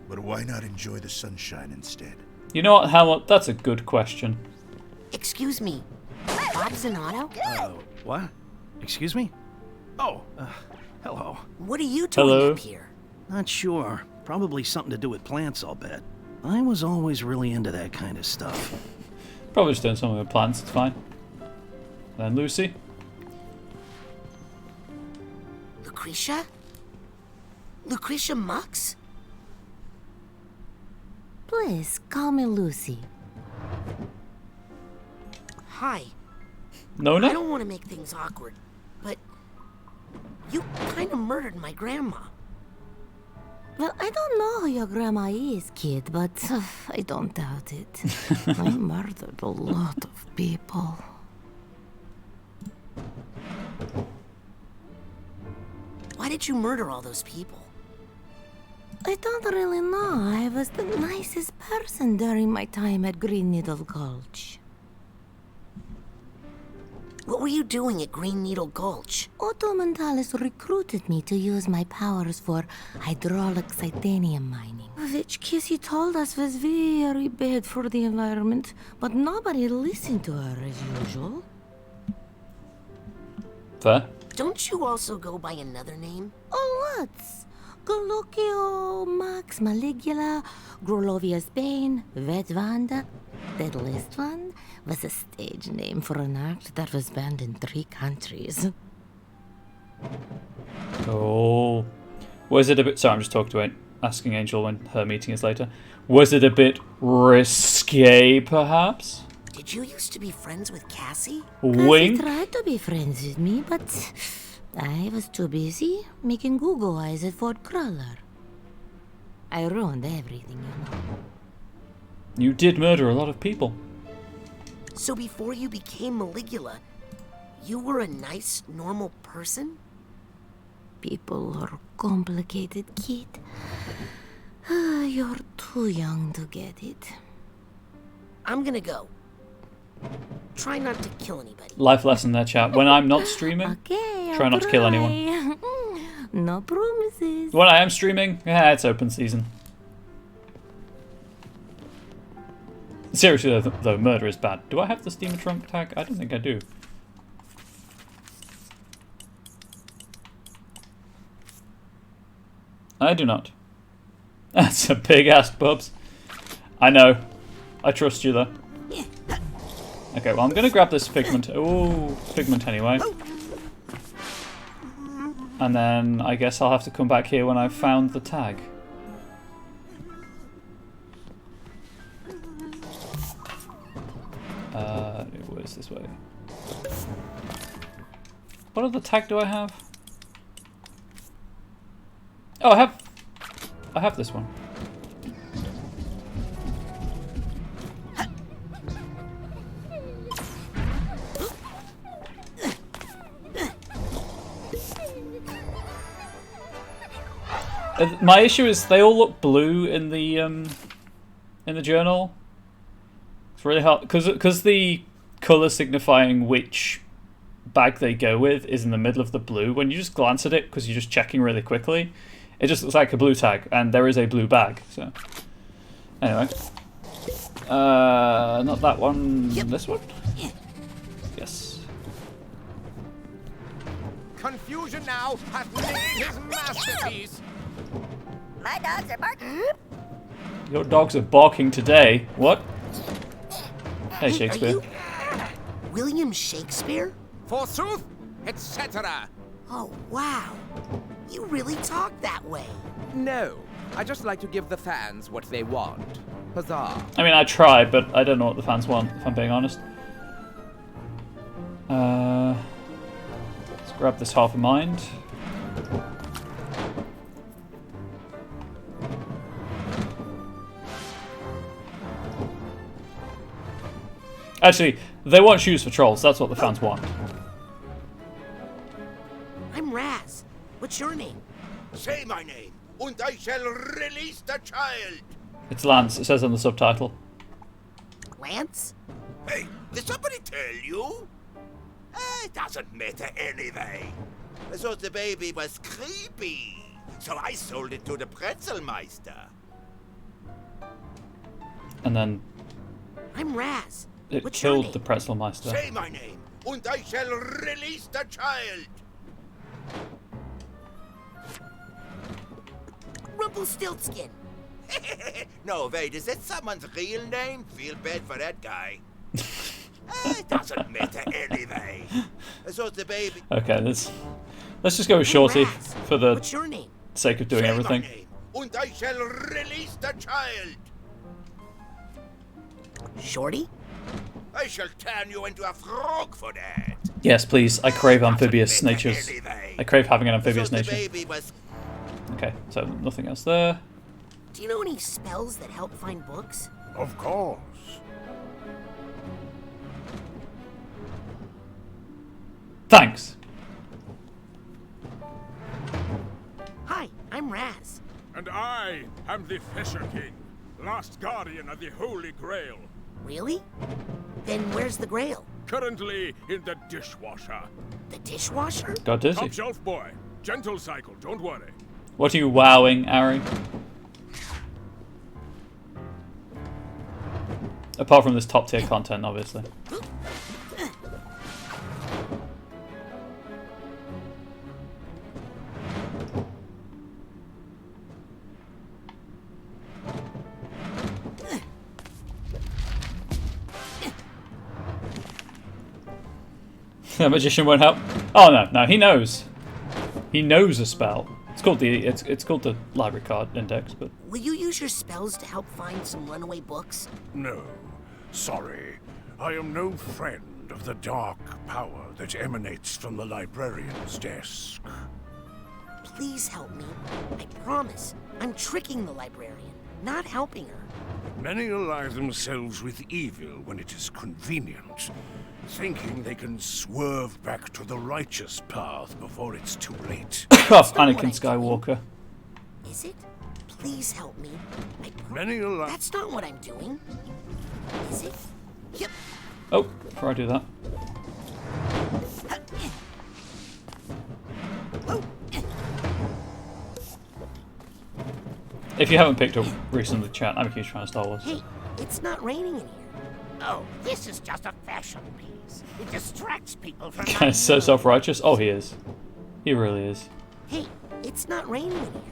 But why not enjoy the sunshine instead? You know what, Helmut? That's a good question. Excuse me. Bob's and Otto? What? Excuse me? Oh, hello. What are you doing Hello. up here? Not sure. Probably something to do with plants, I'll bet. I was always really into that kind of stuff. Probably just doing something with plants, it's fine. Then Lucy. Lucretia? Lucretia Mux? Please, call me Lucy. Hi. Nona? I don't want to make things awkward, but you kind of murdered my grandma. Well, I don't know who your grandma is, kid, but I don't doubt it. I murdered a lot of people. Why did you murder all those people? I don't really know. I was the nicest person during my time at Green Needle Gulch. What were you doing at Green Needle Gulch? Otto Mentalis recruited me to use my powers for hydraulic titanium mining, which Kissy told us was very bad for the environment, but nobody listened to her as usual. Fair. Don't you also go by another name? Oh, what? Gallucio, Max Maligula, Grolovia Spain, Vetvanda. That last one was a stage name for an act that was banned in 3 countries. Oh. Was it a bit... Sorry, I'm just talking to asking Angel when her meeting is later. Was it a bit risque, perhaps? Did you used to be friends with Cassie? Wink. Cassie tried to be friends with me, but I was too busy making Google eyes at Fort Crawler. I ruined everything, you know. You did murder a lot of people. So before you became Maligula, you were a nice, normal person? People are complicated, kid. You're too young to get it. I'm gonna go. Try not to kill anybody. Life lesson there, chat. When I'm not streaming, Okay, try not to kill anyone. No promises. When I am streaming, yeah, it's open season. Seriously though, murder is bad. Do I have the steamer trunk tag? I don't think I do. I do not. That's a big ass, Bubs. I know. I trust you though. Okay, well I'm gonna grab this pigment. Oh, pigment anyway. And then I guess I'll have to come back here when I've found the tag. It was this way. What other tag do I have? Oh, I have this one. My issue is they all look blue in the journal. It's really hard because the color signifying which bag they go with is in the middle of the blue. When you just glance at it, because you're just checking really quickly, it just looks like a blue tag, and there is a blue bag. So anyway, not that one. This one. Yes. confusion now hath made his masterpiece. My dogs are barking. Your dogs are barking today. What? Hey, Shakespeare. Are you William Shakespeare? Forsooth, etc. Oh, wow. You really talk that way. No, I just like to give the fans what they want. Huzzah. I mean, I try, but I don't know what the fans want, if I'm being honest. Let's grab this half a mind. Actually, they want shoes for trolls. That's what the fans want. I'm Raz. What's your name? Say my name, and I shall release the child. It's Lance. It says on the subtitle. Lance? Hey, did somebody tell you? It doesn't matter anyway. I thought the baby was creepy, so I sold it to the Pretzelmeister. And then I'm Raz. it What's your killed name? the Pretzelmeister. Say my name, and I shall release the child. Rumpelstiltskin. No, wait, is that someone's real name? Feel bad for that guy. It doesn't matter anyway. I thought the baby... Okay, let's just go with Shorty for the What's your name? sake of doing Say everything. my name, and I shall release the child. Shorty? I shall turn you into a frog for that. Yes, please. I crave amphibious natures. I crave having an amphibious I thought the nature. baby was... Okay, so nothing else there. Do you know any spells that help find books? Of course. Thanks. Hi, I'm Raz. And I am the Fisher King, last guardian of the Holy Grail. Really? Then where's the Grail? Currently in the dishwasher. The dishwasher? God dizzy. Top shelf boy. Gentle cycle, don't worry. What are you wowing, Ari? Apart from this top tier content, obviously. The magician won't help. Oh no, he knows. He knows a spell. It's called the library card index, but Will you use your spells to help find some runaway books? No, sorry. I am no friend of the dark power that emanates from the librarian's desk. Please help me. I promise. I'm tricking the librarian, not helping her. Many ally themselves with evil when it is convenient, thinking they can swerve back to the righteous path before it's too late. Anakin Skywalker. Is it? Please help me. Many ally. That's not what I'm doing. Is it? Yep. Oh, before I do that. If you haven't picked up recently, chat, I'm a huge fan of Star Wars. Hey, it's not raining in here. Oh, this is just a fashion piece. It distracts people from Kind of so self-righteous. Oh, he is. He really is. Hey, it's not raining in here.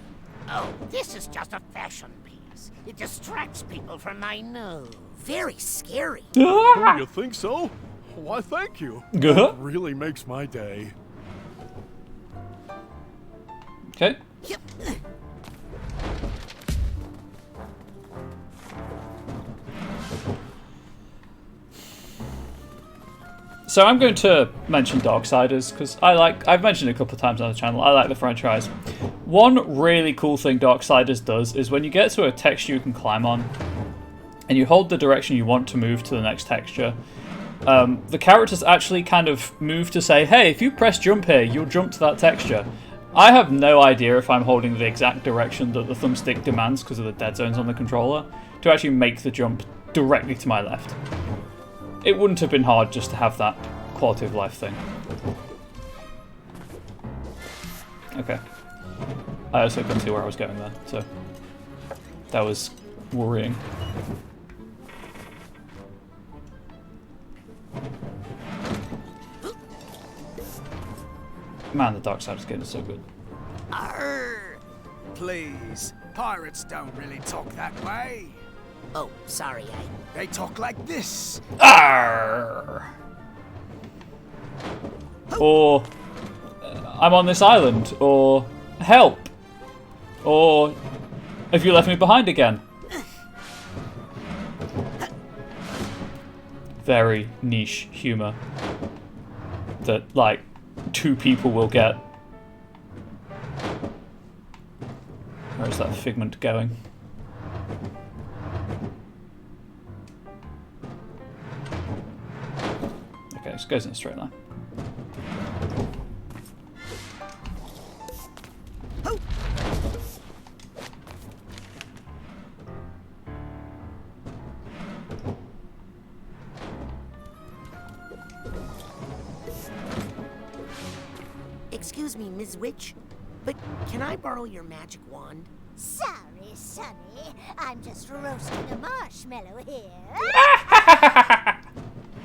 Oh, this is just a fashion piece. It distracts people from my nose. Very scary. Oh, you think so? Why, thank you. Uh-huh. That really makes my day. Okay. Yep. So I'm going to mention Darksiders because I've mentioned it a couple of times on the channel. I like the franchise. One really cool thing Darksiders does is when you get to a texture you can climb on, and you hold the direction you want to move to the next texture, the characters actually kind of move to say, hey, if you press jump here, you'll jump to that texture. I have no idea if I'm holding the exact direction that the thumbstick demands because of the dead zones on the controller to actually make the jump directly to my left. It wouldn't have been hard just to have that quality of life thing. Okay. I also couldn't see where I was going there, so that was worrying. Man, the dark side is getting so good. Arr! Please, pirates don't really talk that way. Oh, sorry, They talk like this. Arr! Or I'm on this island, or help, or have you left me behind again? Very niche humor that like 2 people will get. Where is that figment going? Okay, this goes in a straight line. Excuse me, Ms. Witch, but can I borrow your magic wand? Sorry, Sonny. I'm just roasting a marshmallow here.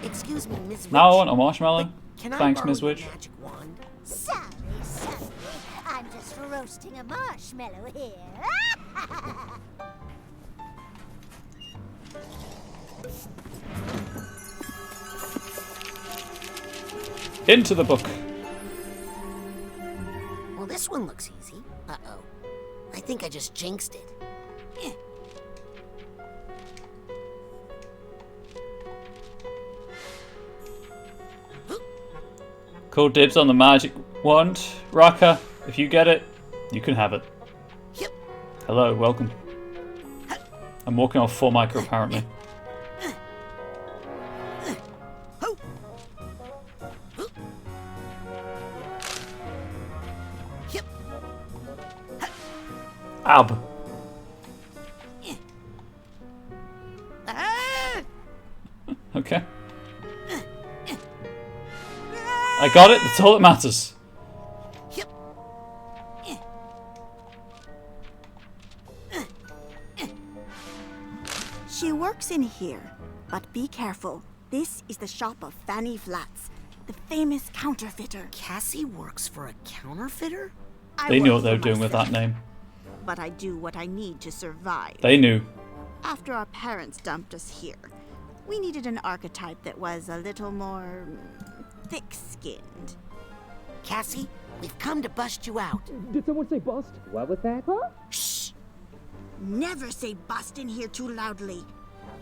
Excuse me, Ms. Witch. Now I want a marshmallow. Can Thanks, I borrow Ms. your Witch. magic wand? Sorry, Sonny. I'm just roasting a marshmallow here. Into the book. Well, this one looks easy. Uh-oh. I think I just jinxed it. Call dibs on the magic wand. Raka, if you get it, you can have it. Yep. Hello, welcome. I'm walking off 4 micro apparently. Ab. Okay. I got it, that's all that matters. She works in here, but be careful. This is the shop of Fanny Flats, the famous counterfeiter. Cassie works for a counterfeiter? They knew work what they were for doing with that myself, name. But I do what I need to survive. They knew. After our parents dumped us here, we needed an archetype that was a little more thick-skinned. Cassie, we've come to bust you out. Did someone say bust? What was that? Huh? Shh! Never say bust in here too loudly.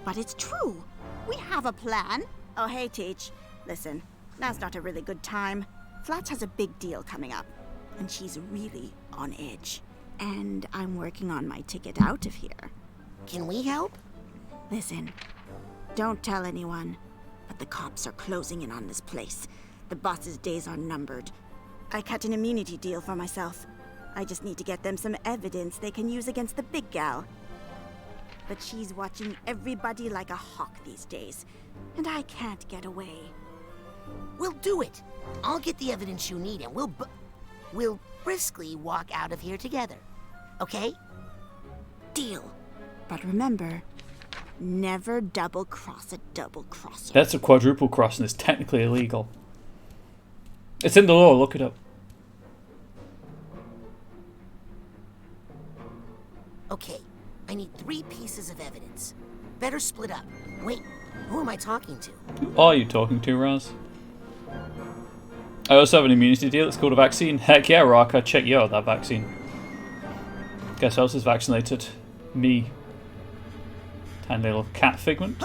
But it's true. We have a plan. Oh, hey, Teach. Listen, now's not a really good time. Flats has a big deal coming up, and she's really on edge. And I'm working on my ticket out of here. Can we help? Listen, don't tell anyone, but the cops are closing in on this place. The boss's days are numbered. I cut an immunity deal for myself. I just need to get them some evidence they can use against the big gal. But she's watching everybody like a hawk these days, and I can't get away. We'll do it. I'll get the evidence you need, and we'll briskly walk out of here together. Okay? Deal. But remember, never double-cross a double-crosser. That's a quadruple cross and it's technically illegal. It's in the law, look it up. Okay, I need 3 pieces of evidence. Better split up. Wait, who am I talking to? Who are you talking to, Raz? I also have an immunity deal, it's called a vaccine. Heck yeah, Raka, check you out that vaccine. Guess who else is vaccinated? Me. Tiny little cat figment.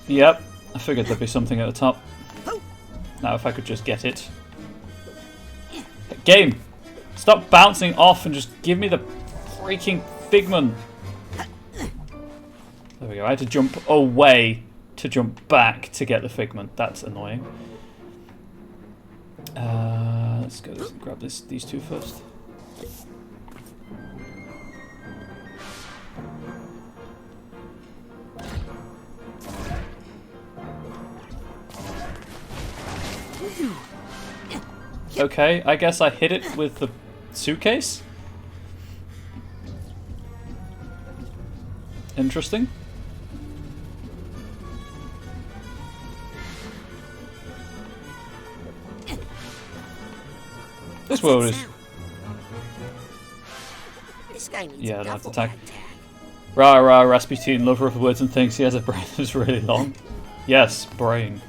Yep, I figured there'd be something at the top. Now if I could just get it. Game! Stop bouncing off and just give me the freaking figment. There we go, I had to jump away to jump back to get the figment. That's annoying. Let's go grab these 2 first. Okay, I guess I hit it with the suitcase. Interesting. This world is... This guy needs Yeah, a I don't have to duffel tag. bag tag. Rah rah, Rasputin, lover of words and things. He has a brain that's really long. Yes, brain.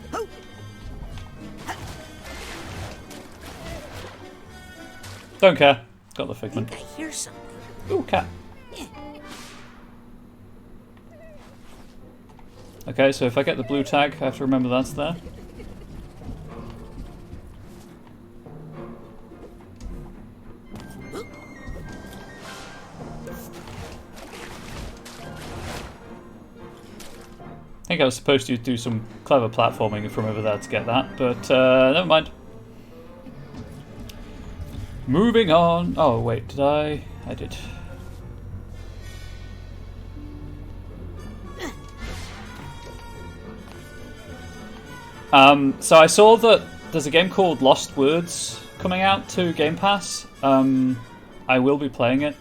Don't care. Got the figment. I hear something. Ooh, cat. Okay, so if I get the blue tag, I have to remember that's there. I think I was supposed to do some clever platforming from over there to get that, but never mind. Moving on. Oh, wait, did I? I did. So I saw that there's a game called Lost Words coming out to Game Pass. I will be playing it.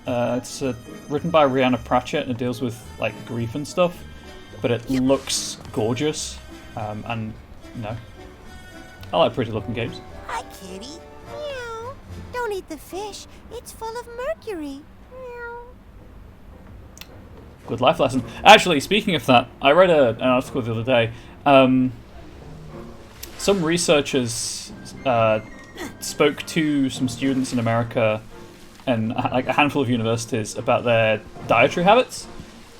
It's written by Rihanna Pratchett and it deals with like grief and stuff, but it looks gorgeous. And no, I like pretty looking games. Hi, kitty. Meow. Don't eat the fish. It's full of mercury. Meow. Good life lesson. Actually, speaking of that, I read an article the other day. Some researchers spoke to some students in America and like a handful of universities about their dietary habits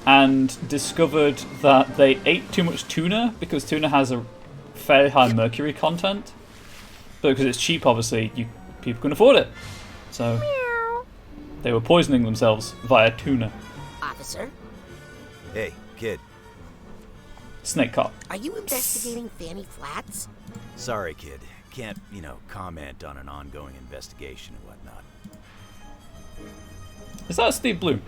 and discovered that they ate too much tuna because tuna has a fairly high mercury content. But because it's cheap, obviously, people can afford it. So they were poisoning themselves via tuna. Officer, Hey, kid. Snake cop. are you investigating Fanny Flats? Sorry, kid. Can't, comment on an ongoing investigation and whatnot. Is that Steve Bloom?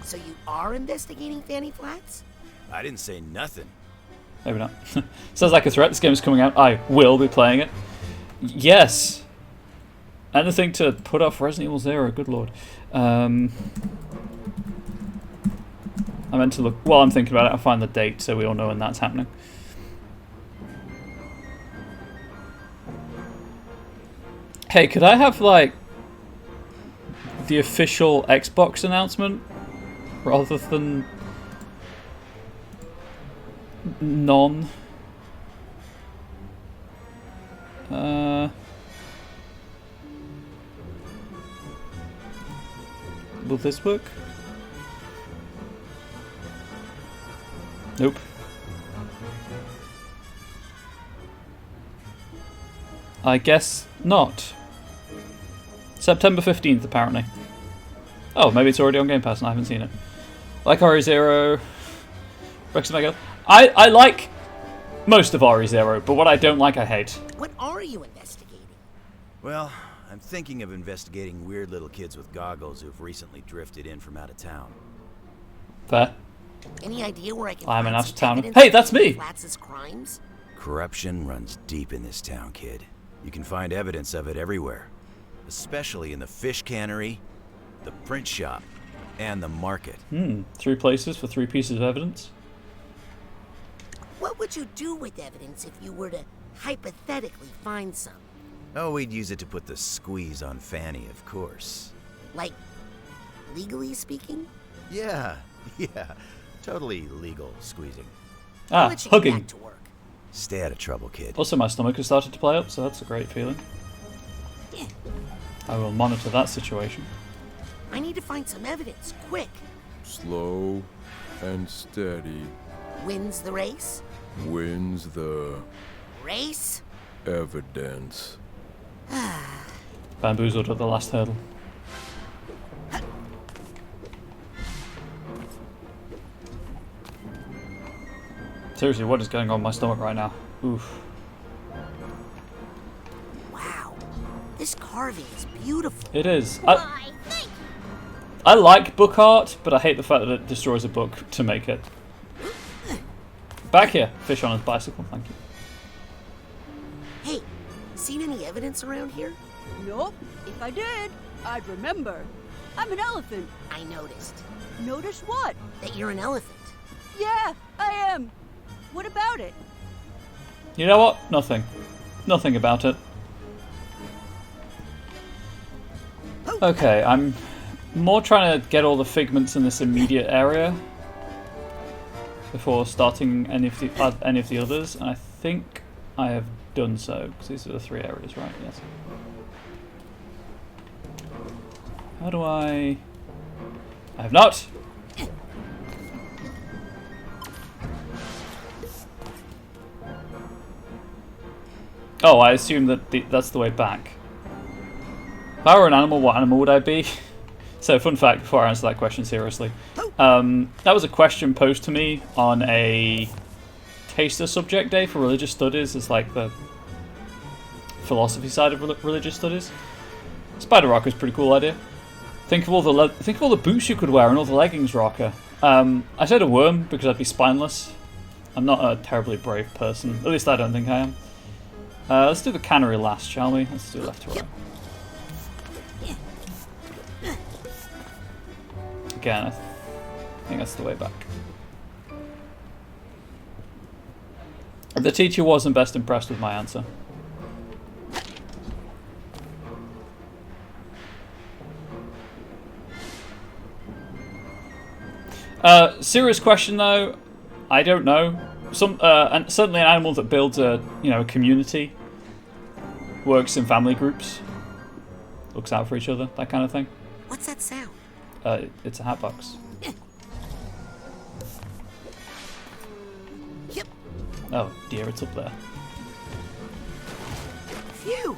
So you are investigating Fanny Flats? I didn't say nothing. Maybe not. Sounds like a threat. This game is coming out. I will be playing it. Yes. Anything to put off Resident Evil 0, good lord. I meant to look... While I'm thinking about it, I'll find the date so we all know when that's happening. Hey, could I have, like, the official Xbox announcement rather than non? Will this work? Nope. I guess not. September 15th, apparently. Oh, maybe it's already on Game Pass and I haven't seen it. Like RE0, Rex Mega. I like most of RE0, but what I don't like, I hate. What are you investigating? Well, I'm thinking of investigating weird little kids with goggles who've recently drifted in from out of town. Fair. Any idea where I can I'm find an out of some town. evidence Hey, of that's Fanny me! Flats' crimes? Corruption runs deep in this town, kid. You can find evidence of it everywhere. Especially in the fish cannery, the print shop, and the market. 3 places for 3 pieces of evidence. What would you do with evidence if you were to hypothetically find some? Oh, we'd use it to put the squeeze on Fanny, of course. Like, legally speaking? Yeah. Totally legal squeezing. Ah, let you get hugging. back to work. Stay out of trouble, kid. Also, my stomach has started to play up, so that's a great feeling. I will monitor that situation. I need to find some evidence, quick. Slow and steady Wins the race? wins the Race? evidence. Bamboozled at the last hurdle. Seriously, what is going on in my stomach right now? Oof. Wow, this carving is beautiful. It is. I like book art, but I hate the fact that it destroys a book to make it. Back here. Fish on his bicycle. Thank you. Hey, seen any evidence around here? Nope. If I did, I'd remember. I'm an elephant. I noticed. Notice what? That you're an elephant. Yeah, I am. What about it? You know what? Nothing. Nothing about it. Okay, I'm more trying to get all the figments in this immediate area before starting any of the others, and I think I have done so, because these are the 3 areas, right? Yes. How do I have not! Oh, I assume that that's the way back. If I were an animal, what animal would I be? So, fun fact before I answer that question seriously. That was a question posed to me on a taster subject day for religious studies. It's like the philosophy side of religious studies. Spider rocker is a pretty cool idea. Think of all the boots you could wear and all the leggings rocker. I said a worm because I'd be spineless. I'm not a terribly brave person. At least I don't think I am. Let's do the cannery last, shall we? Let's do left to right. Again, I think that's the way back. The teacher wasn't best impressed with my answer. Serious question though, I don't know. And certainly an animal that builds a community, works in family groups, looks out for each other, that kind of thing. What's that sound? It's a hat box. Yep. Oh dear, it's up there. Phew.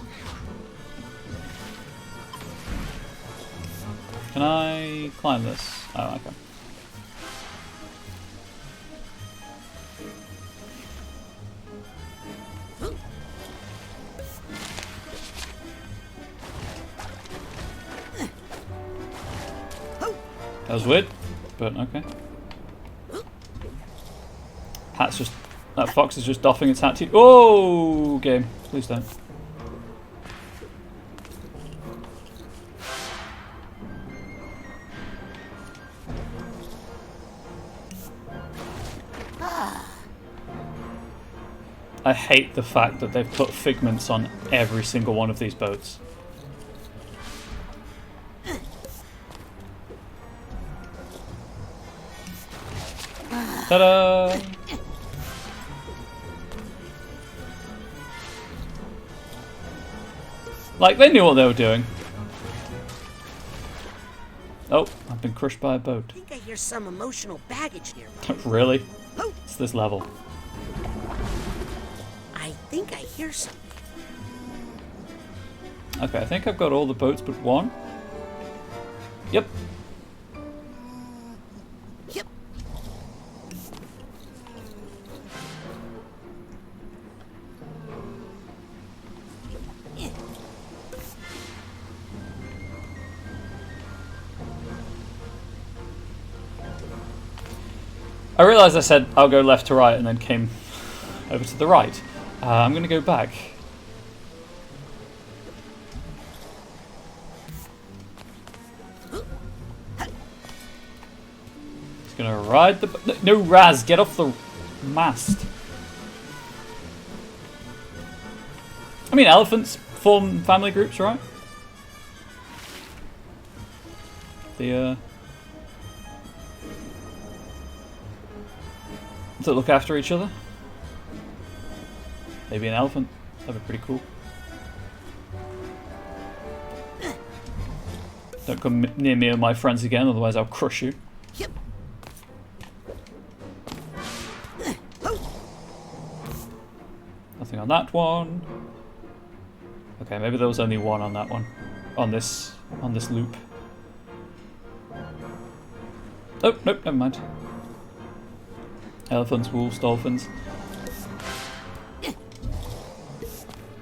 Can I climb this? Oh, okay. That was weird, but okay. That fox is just doffing its hat to you. Oh, game. Please don't. I hate the fact that they've put figments on every single one of these boats. Ta-da! Like, they knew what they were doing. Oh, I've been crushed by a boat. I think I hear some emotional baggage nearby. Really? It's this level. I think I hear something. Okay, I think I've got all the boats but one. Yep. Yep. I realised I said I'll go left to right and then came over to the right. I'm going to go back. Just going to ride the... No, Raz, get off the mast. I mean, elephants form family groups, right? The, to look after each other. Maybe an elephant. That'd be pretty cool. Don't come near me and my friends again, otherwise I'll crush you. Yep. Nothing on that one. Okay, maybe there was only one on that one. On this loop. Oh, nope, never mind. Elephants, wolves, dolphins.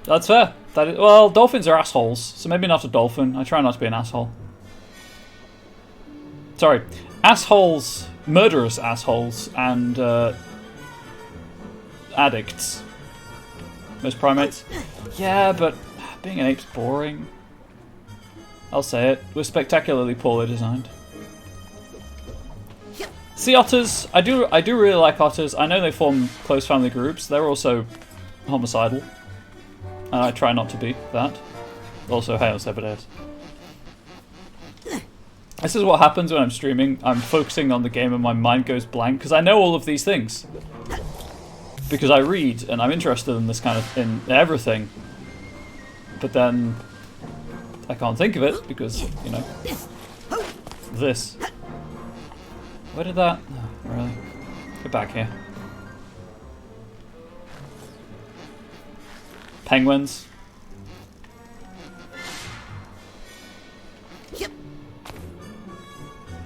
That's fair. Well, dolphins are assholes, so maybe not a dolphin. I try not to be an asshole. Sorry. Assholes, murderous assholes, and addicts. Most primates. Yeah, but being an ape's boring. I'll say it. We're spectacularly poorly designed. Sea otters. I do really like otters. I know they form close family groups. They're also homicidal. And I try not to be that. Also, hail Zebedeus. This is what happens when I'm streaming. I'm focusing on the game and my mind goes blank because I know all of these things. Because I read and I'm interested in this kind of in everything. But then I can't think of it because, you know, this. Where did that? Oh, really? Get back here. Penguins.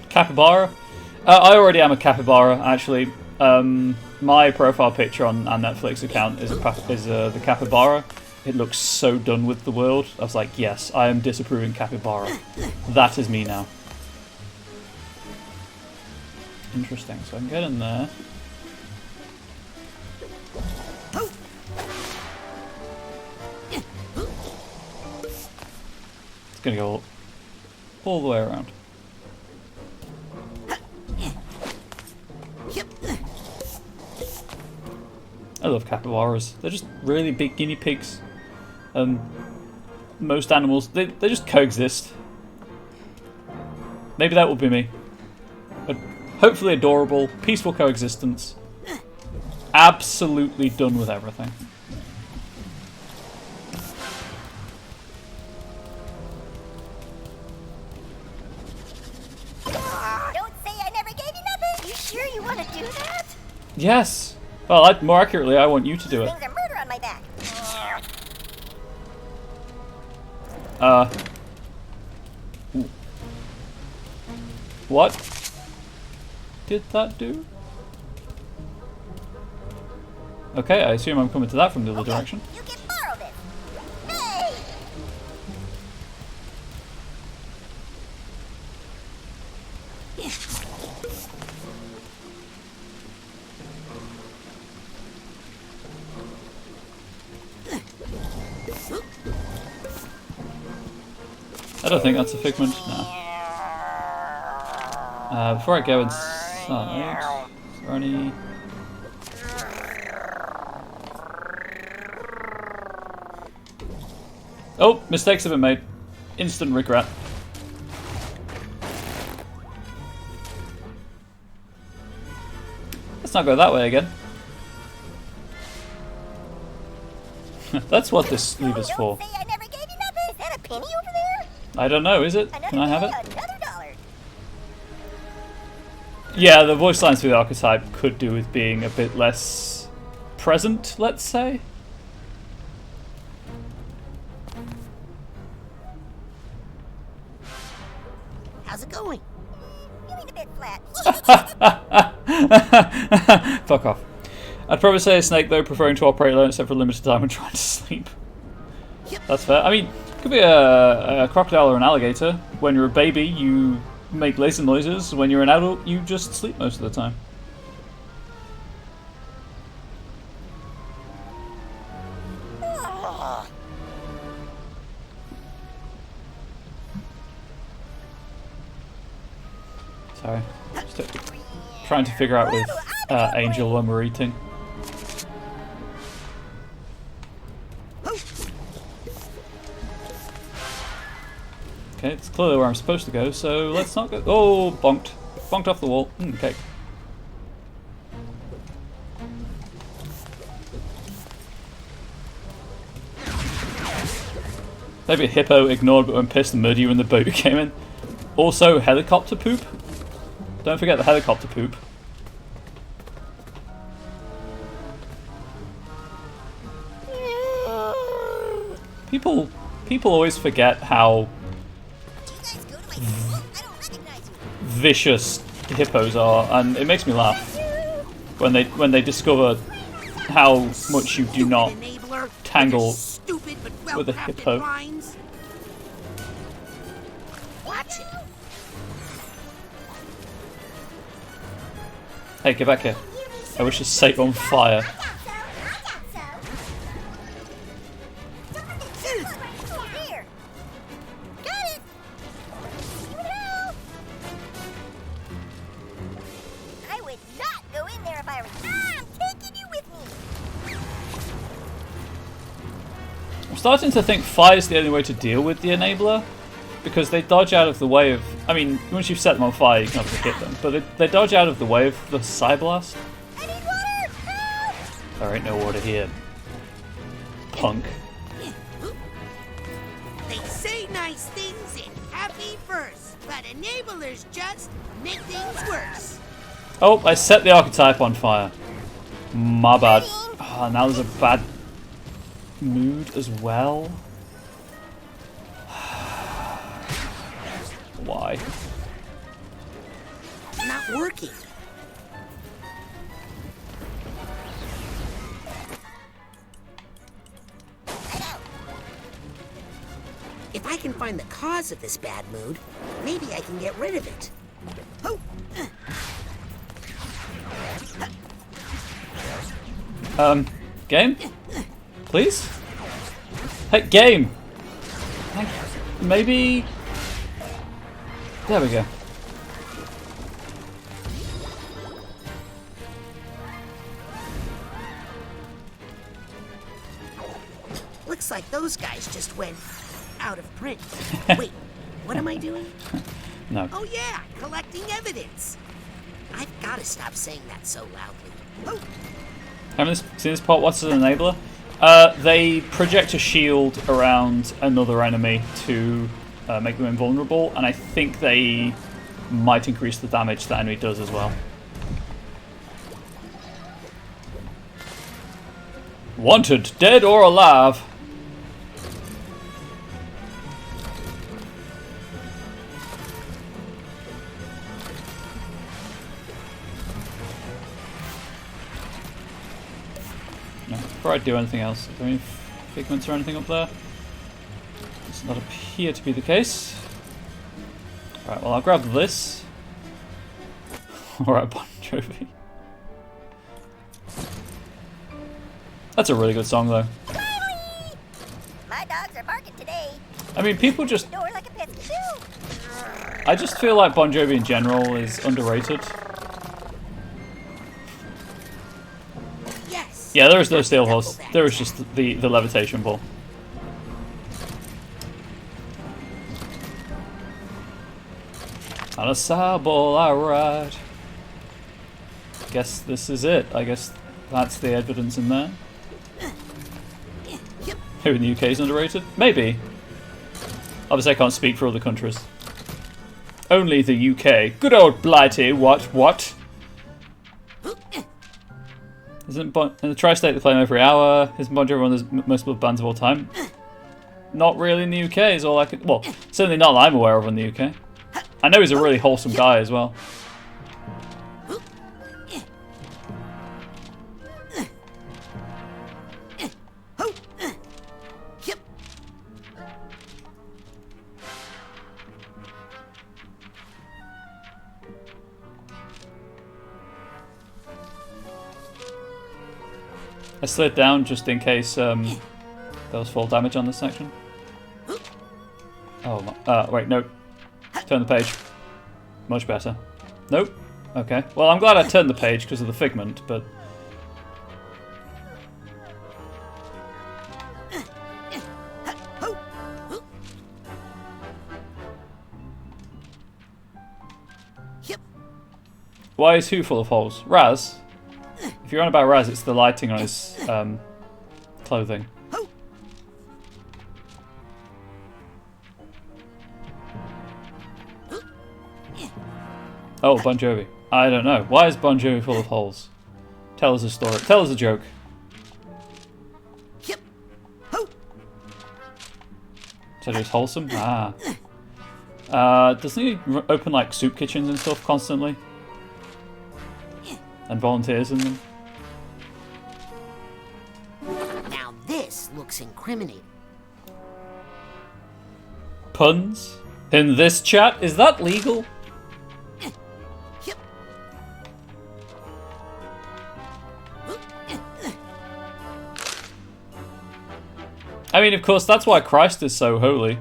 Capybara. I already am a capybara, actually. My profile picture on our Netflix account is the capybara. It looks so done with the world. I was like, yes, I am disapproving capybara. That is me now. Interesting. So I can get in there. It's gonna go all the way around. I love capybaras. They're just really big guinea pigs. Most animals, they just coexist. Maybe that will be me. But hopefully adorable, peaceful coexistence. Absolutely done with everything. Don't say I never gave you nothing. You sure you want to do that? Yes. Well, more accurately, I want you to do it. Things are murder on my back. What did that do? Okay, I assume I'm coming to that from the other direction. You can borrow this. Hey! I don't think that's a figment. No. Before I go inside, is there any? Oh, mistakes have been made. Instant regret. Let's not go that way again. That's what this lever's for. Say I never gave you nothing. Is that a penny over there? I don't know, is it? Can I have it? Another $1. Yeah, the voice lines for the archetype could do with being a bit less present, let's say. How's it going? You mean a bit flat. Fuck off. I'd probably say a snake though, preferring to operate alone except for a limited time and trying to sleep. That's fair. I mean, it could be a crocodile or an alligator. When you're a baby, you make lazy noises. When you're an adult, you just sleep most of the time. Sorry. Just trying to figure out with Angel when we're eating. Okay, it's clearly where I'm supposed to go, so let's not go. Oh, bonked. Bonked off the wall. Okay. Maybe a hippo ignored but when pissed and murdered you when the boat came in. Also, helicopter poop. Don't forget the helicopter poop. People always forget how vicious hippos are, and it makes me laugh when they discover how much you do not tangle with a hippo. Watch it. Hey, get back here. I wish to set on fire. Here. Got it. Here we go. I would not go in there if I were. I'm taking you with me. I'm starting to think fire's the only way to deal with the enabler, because they dodge out of the way of... I mean, once you've set them on fire, you can obviously hit them, but they dodge out of the way of the Psyblast. I need water. Help. There ain't no water here, punk. They say nice things in happy verse, but enablers just make things worse. Oh, I set the archetype on fire. My bad. Oh, now there's a bad mood as well. Why? It's not working. If I can find the cause of this bad mood, maybe I can get rid of it. Oh. Game? Please? Hey, game! Maybe... There we go. Looks like those guys just went out of print. Wait, what am I doing? No. Oh yeah, collecting evidence. I've got to stop saying that so loudly. Oh. Haven't seen this part? What's an enabler? They project a shield around another enemy to make them invulnerable, and I think they might increase the damage that enemy does as well. Wanted, dead or alive. No, before I do anything else, are there any figments or anything up there? Does not appear to be the case. Alright, well I'll grab this. Alright, Bon Jovi. That's a really good song though. My dogs are barking today. I mean, people just... Door like a pesky shoe. I just feel like Bon Jovi in general is underrated. Yes. Yeah, there is no steel horse. There is just the levitation ball. On a saddle I ride. Guess this is it. I guess that's the evidence in there. Who in the UK is underrated? Maybe. Obviously I can't speak for other countries. Only the UK. Good old Blighty. What? Isn't in the Tri-State they play them every hour? Isn't Bon Jovi one of the most loved bands of all time? Not really in the UK is all I could... Well, certainly not that I'm aware of in the UK. I know he's a really wholesome guy as well. I slid down just in case there was full damage on this section. Oh my... wait, no. Turn the page. Much better. Nope. Okay. Well, I'm glad I turned the page because of the figment, but... Why is who full of holes? Raz? If you're on about Raz, it's the lighting on his clothing. Oh, Bon Jovi. I don't know. Why is Bon Jovi full of holes? Tell us a story. Tell us a joke. So it's wholesome? Ah. Doesn't he open like soup kitchens and stuff constantly? And volunteers in them? Now this looks incriminating. Puns? In this chat? Is that legal? I mean, of course, that's why Christ is so holy.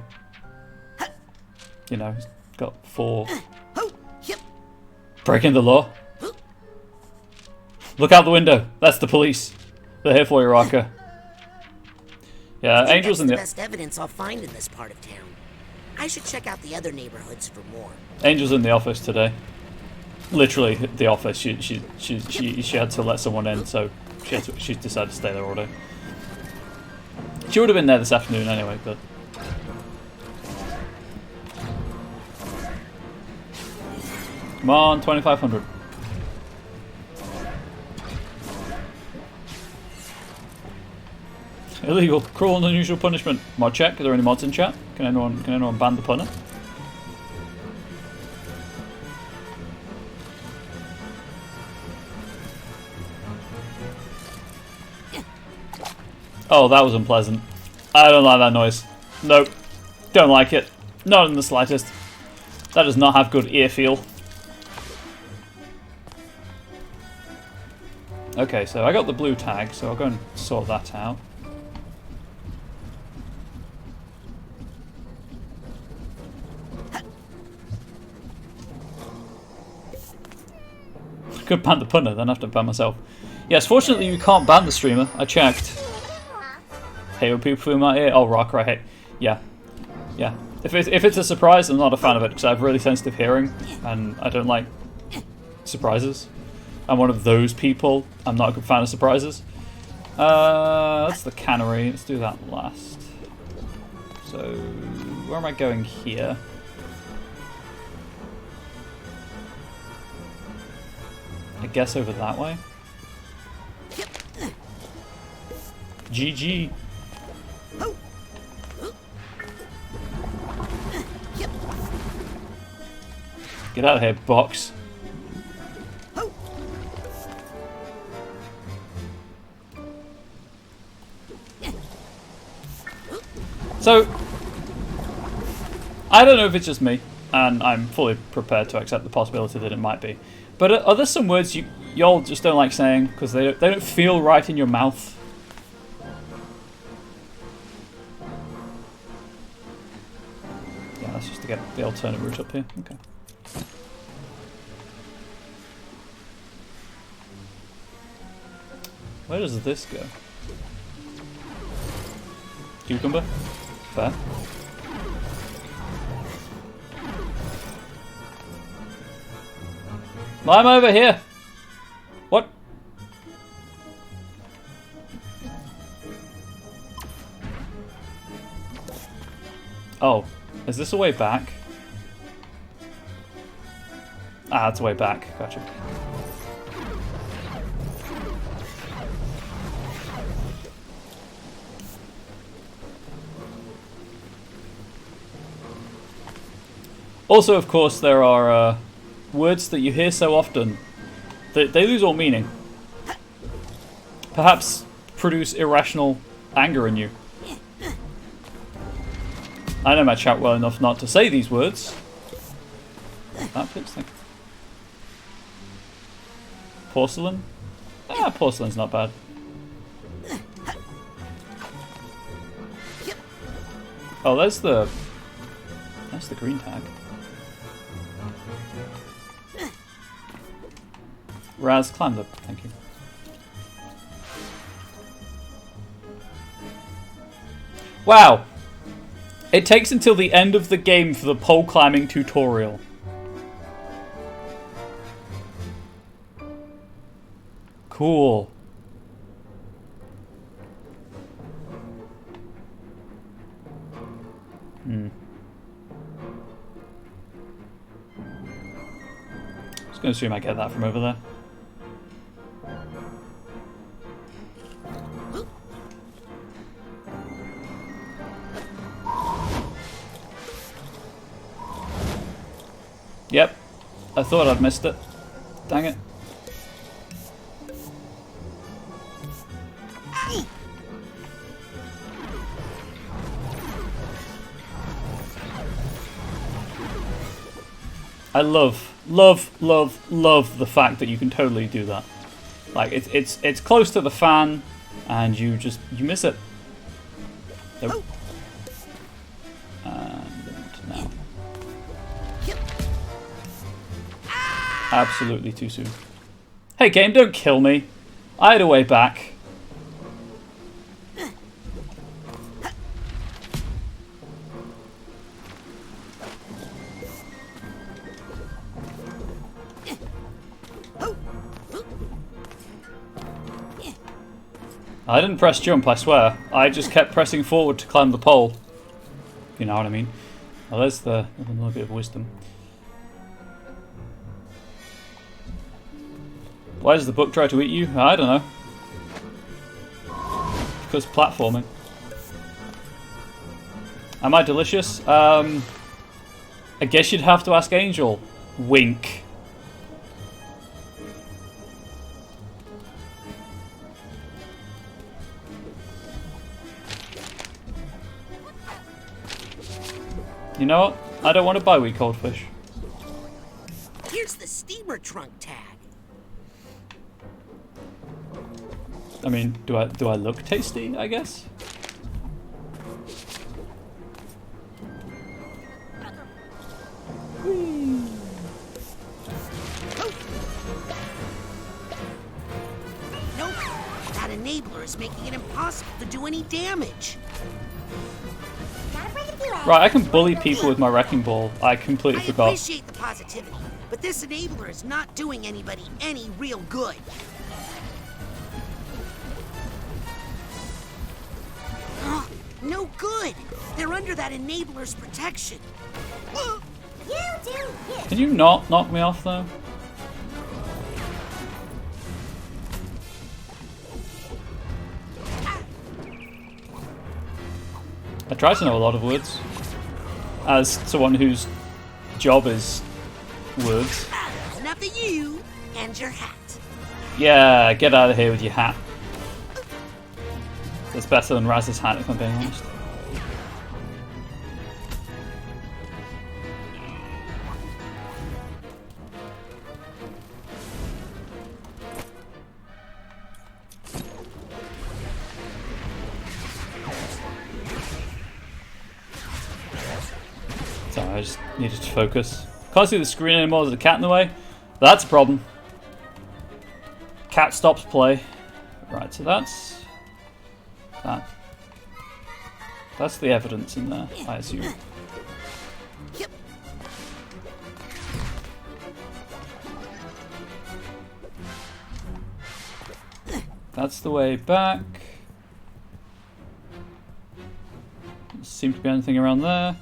You know, he's got 4. Breaking the law. Look out the window. That's the police. They're here for you, Raka. Yeah, Angel's in the the... best evidence I'll find in this part of town. I should check out the other neighborhoods for more. Angel's in the office today. Literally, the office. She had to let someone in, so she decided to stay there all day. She would have been there this afternoon anyway, but... Come on, 2,500. Illegal, cruel and unusual punishment. Mod check. Are there any mods in chat? Can anyone ban the punner? Oh, that was unpleasant. I don't like that noise. Nope. Don't like it. Not in the slightest. That does not have good ear feel. Okay, so I got the blue tag, so I'll go and sort that out. Could ban the punter, then I have to ban myself. Yes, fortunately you can't ban the streamer. I checked. Hey, when people feel my ear. Oh, rocker, I hate. Yeah. Yeah. If it's a surprise, I'm not a fan of it because I have really sensitive hearing and I don't like surprises. I'm one of those people. I'm not a good fan of surprises. That's the cannery. Let's do that last. So, where am I going here? I guess over that way. GG. Get out of here, box. So, I don't know if it's just me, and I'm fully prepared to accept the possibility that it might be. But are there some words y'all just don't like saying because they don't feel right in your mouth? Yeah, that's just to get the alternate route up here. Okay. Where does this go? Cucumber? Fair. I'm over here. What? Oh, is this a way back? Ah, it's a way back. Gotcha. Also, of course, there are words that you hear so often that they lose all meaning. Perhaps produce irrational anger in you. I know my chat well enough not to say these words. That fits thing. Porcelain? Ah, porcelain's not bad. Oh, that's the green tag. Raz climbed up, thank you. Wow! It takes until the end of the game for the pole climbing tutorial. Cool. I was going to assume I get that from over there. Yep, I thought I'd missed it. Dang it. I love the fact that you can totally do that. Like it's close to the fan, and you miss it. Nope. And now. Absolutely too soon. Hey game, don't kill me. I had a way back. I didn't press jump, I swear. I just kept pressing forward to climb the pole. You know what I mean? Well, there's a little bit of wisdom. Why does the book try to eat you? I don't know. Because platforming. Am I delicious? I guess you'd have to ask Angel. Wink. You know what? I don't want to buy wheat cold fish. Here's the steamer trunk tag. I mean, do I look tasty, I guess? Nope. That enabler is making it impossible to do any damage. Right, I can bully people with my wrecking ball. I completely I forgot. appreciate the positivity, but this enabler is not doing anybody any real good. Ugh, no good. They're under that enabler's protection. You do this. Can you not knock me off though? I try to know a lot of words. As someone whose job is words. Enough of you and your hat. Yeah, get out of here with your hat. That's better than Raz's hat, if I'm being honest. Sorry, I just needed to focus. Can't see the screen anymore, there's a cat in the way. That's a problem. Cat stops play. Right, so that's that. That's the evidence in there, I assume. Yep. That's the way back. Doesn't seem to be anything around there.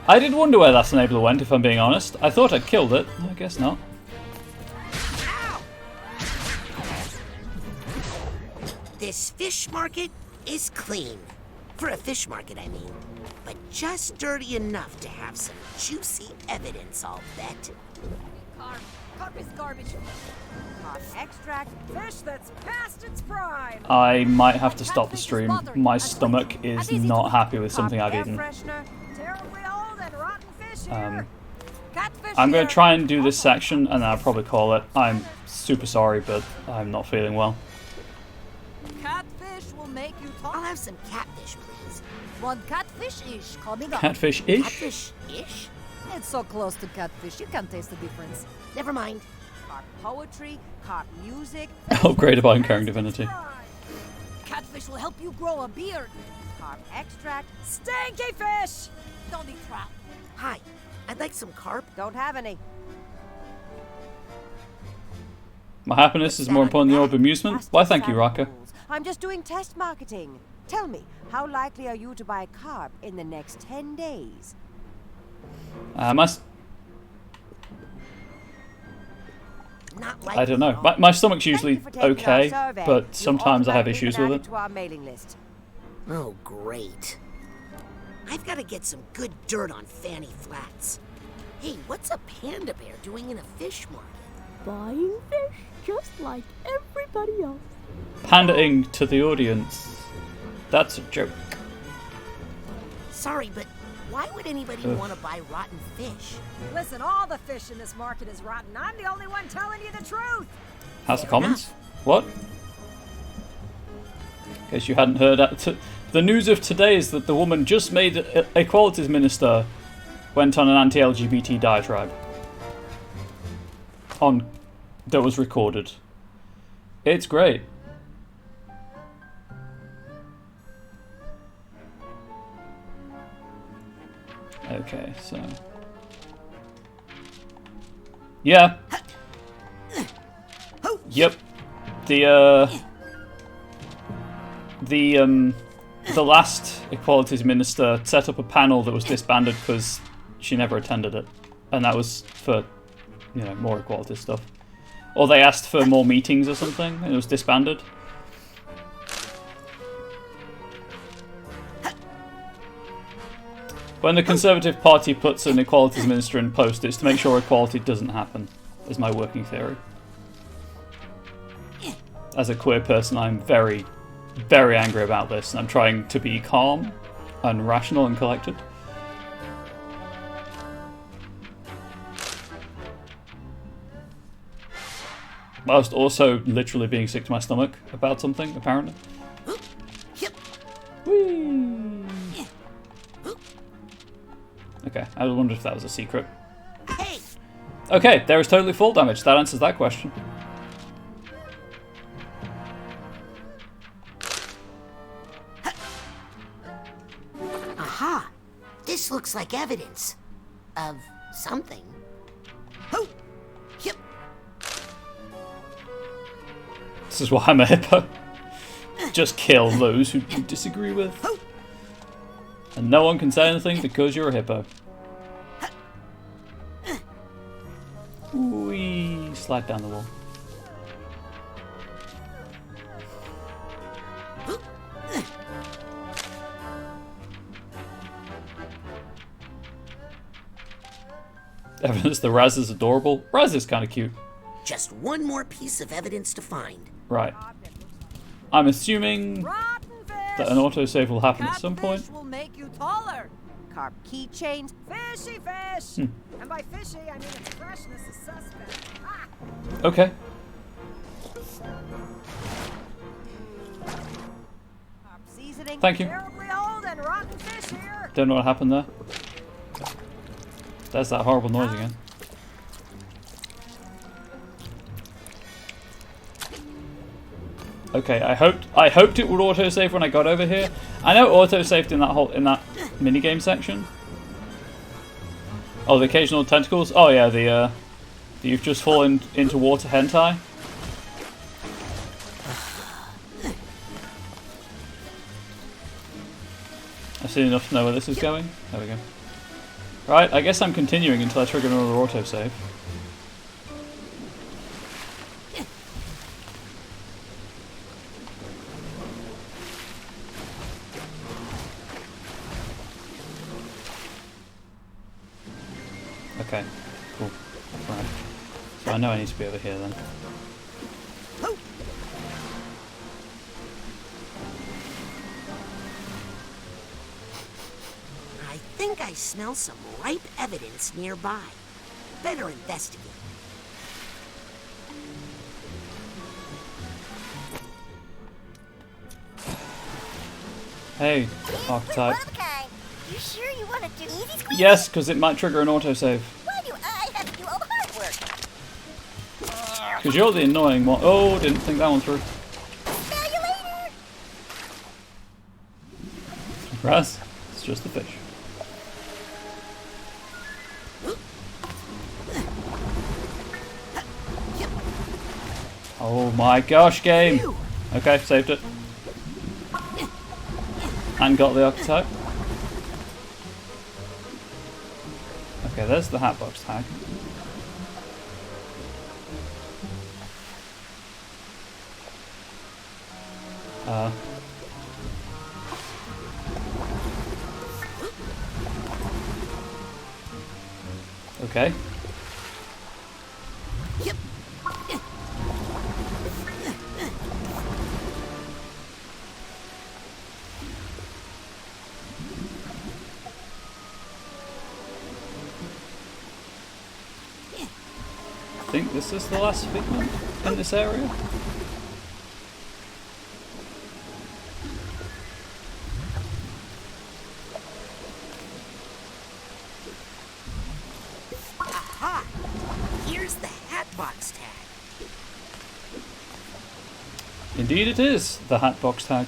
I did wonder where that enabler went, if I'm being honest. I thought I'd killed it. I guess not. This fish market is clean. For a fish market, I mean. But just dirty enough to have some juicy evidence, I'll bet. Carp is garbage. Carp extract, fish that's past its prime. I might have to stop the stream. My stomach is not happy with something I've eaten. I'm going to try and do this section and then I'll probably call it. I'm super sorry, but I'm not feeling well. Catfish will make you talk. I'll have some catfish, please. One catfish-ish coming up. Catfish-ish? Catfish-ish? It's so close to catfish, you can't taste the difference. Never mind. Carp poetry, carp music. Oh, great about incurring divinity. Catfish will help you grow a beard. Carp extract, stinky fish. Don't eat trout. Hi, I'd like some carp. Don't have any. My happiness is more important than your amusement? Why, thank you, Raka. I'm just doing test marketing. Tell me, how likely are you to buy carp in the next 10 days? I don't know. My stomach's usually okay, but sometimes I have issues with it. To our mailing list. Oh, great. I've got to get some good dirt on Fanny Flats. Hey, what's a panda bear doing in a fish market? Buying fish just like everybody else. Pandaing to the audience. That's a joke. Sorry, but why would anybody want to buy rotten fish? Listen, all the fish in this market is rotten. I'm the only one telling you the truth. House of Commons? What? In case you hadn't heard, the news of today is that the woman just made equalities minister went on an anti-LGBT diatribe. That was recorded. It's great. Okay, so yeah. Yep. The last equalities minister set up a panel that was disbanded because she never attended it, and that was for, you know, more equality stuff. Or they asked for more meetings or something, and it was disbanded. When the Conservative Party puts an equalities minister in post, it's to make sure equality doesn't happen, is my working theory. As a queer person, I'm very, very angry about this, and I'm trying to be calm and rational and collected. Whilst also literally being sick to my stomach about something, apparently. Whee! Okay, I wondered if that was a secret. Okay, there is totally fall damage. That answers that question. Aha! This looks like evidence of something. This is why I'm a hippo. Just kill those who you disagree with. And no one can say anything because you're a hippo. Whee! Slide down the wall. Evidence the Raz is adorable. Raz is kind of cute. Just one more piece of evidence to find. Right. I'm assuming that an autosave will happen at some point. Will make you taller. Carp keychains, fishy fish. And by fishy, I mean its freshness is suspect. Ah. Okay. Carp seasoning, Thank you. terribly old and rotten fish here. Don't know what happened there. There's that horrible noise again. Okay, I hoped it would autosave when I got over here. I know it autosaved in that minigame section. Oh, the occasional tentacles. Oh yeah, the you've just fallen into water hentai. I've seen enough to know where this is going. There we go. Right, I guess I'm continuing until I trigger another autosave. Okay, cool. Right. So I know I need to be over here then. I think I smell some ripe evidence nearby. Better investigate. Hey, archetype. You sure you want to do easy squeeze? Yes, because it might trigger an autosave. Why do I have to do all the hard work? Because you're the annoying one. Oh, didn't think that one through. See you later. Raz, it's just a fish. Oh my gosh, game! Okay, saved it. And got the archetype. Okay, there's the Hatbox tag. Okay. I think this is the last figment in this area. Indeed it is, the Hatbox tag.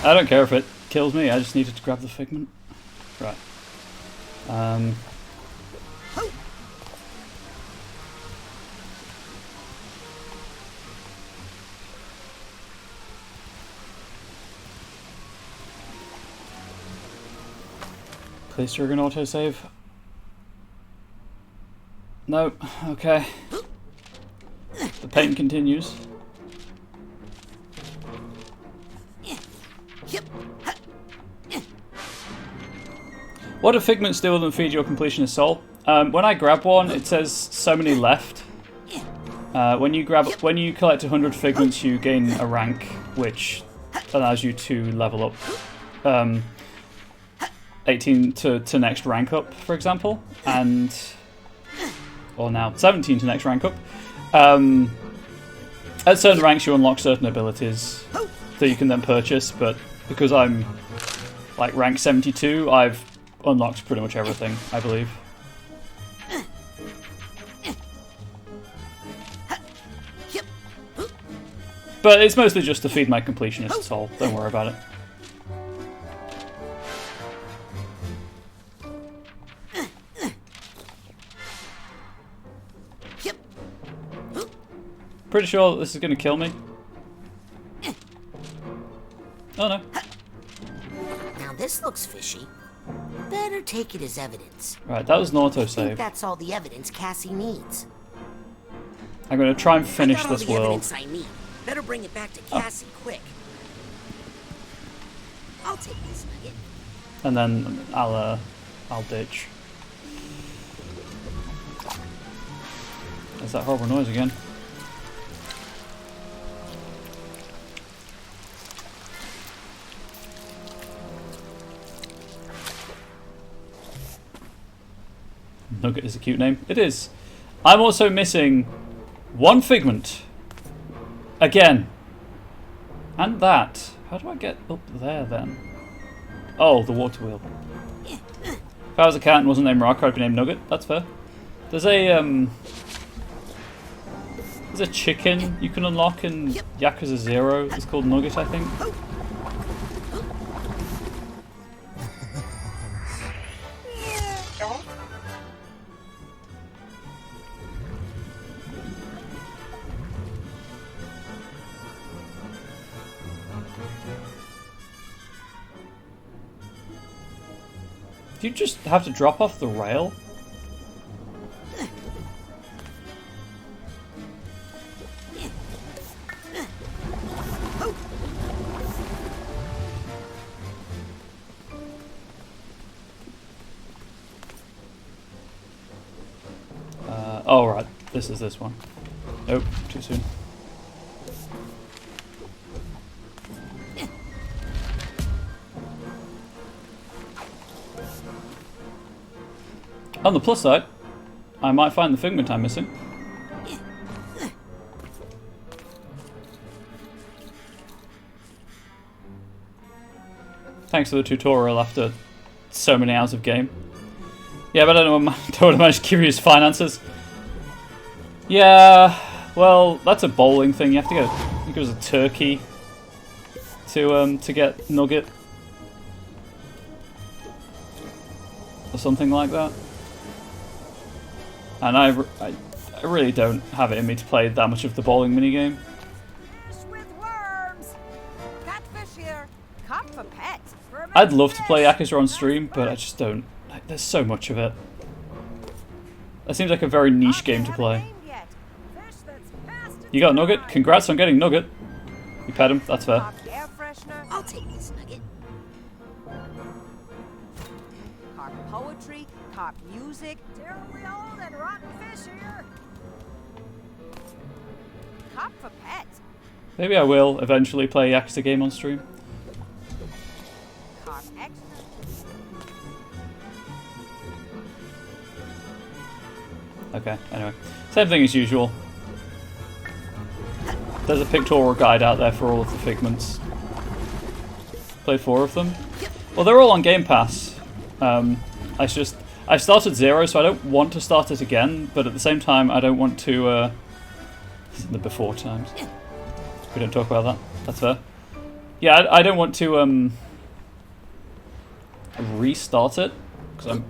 I don't care if it kills me, I just needed to grab the figment. Right. Please trigger an autosave. No, okay. The pain continues. What do figments do other than feed your completionist soul? When I grab one, it says so many left. When you collect 100 figments, you gain a rank, which allows you to level up 18 to next rank up, for example, or now 17 to next rank up. At certain ranks, you unlock certain abilities that you can then purchase. But because I'm like rank 72, I've unlocked pretty much everything, I believe. But it's mostly just to feed my completionist soul. Don't worry about it. Pretty sure this is going to kill me. Oh no. Now this looks fishy. Better take it as evidence. Right, that was an I autosave. think that's all the evidence Cassie needs. I'm going to try and finish I got all this the world. evidence I need. Better bring it back to Cassie quick. I'll take this nugget. And then I'll ditch. There's that horrible noise again. Nugget is a cute name. It is. I'm also missing one figment. Again. And that. How do I get up there then? Oh, the water wheel. If I was a cat and wasn't named Rock, I'd be named Nugget. That's fair. There's a chicken you can unlock in Yakuza 0. It's called Nugget, I think. Do you just have to drop off the rail? Oh right, this is this one. Nope, too soon. On the plus side, I might find the figment I'm missing. Thanks for the tutorial after so many hours of game. Yeah, but I don't want to manage Kiryu's finances. Yeah, well, that's a bowling thing. You have to go. I think it was a turkey to get Nugget or something like that. And I really don't have it in me to play that much of the bowling minigame. With worms. Catfish here. Cop for pet. I'd love to play Yakuza on stream, but I just don't. There's so much of it. That seems like a very niche game to play. You got Nugget? Congrats on getting Nugget. You pet him, that's fair. I'll take this nugget. Carp poetry, carp music, terribly old and rotten fish here. Cop for pet. Maybe I will eventually play a Yakuza game on stream. Carp extra. Okay, anyway. Same thing as usual. There's a pictorial guide out there for all of the figments. Played 4 of them. Well, they're all on Game Pass. I I started 0, so I don't want to start it again, but at the same time, I don't want to, this is in the before times. We don't talk about that. That's fair. Yeah, I don't want to, restart it, because I'm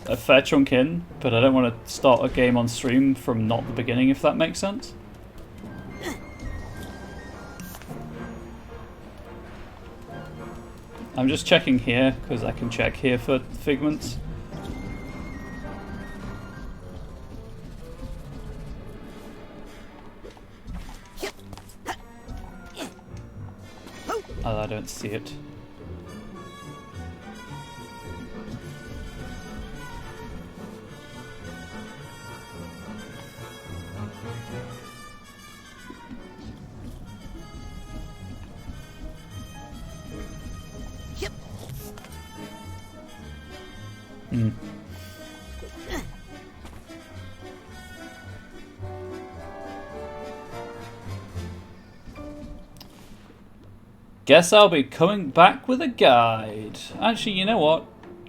a fair chunk in, but I don't want to start a game on stream from not the beginning, if that makes sense. I'm just checking here, because I can check here for figments. Oh, I don't see it. Hmm. Guess I'll be coming back with a guide. Actually, you know what?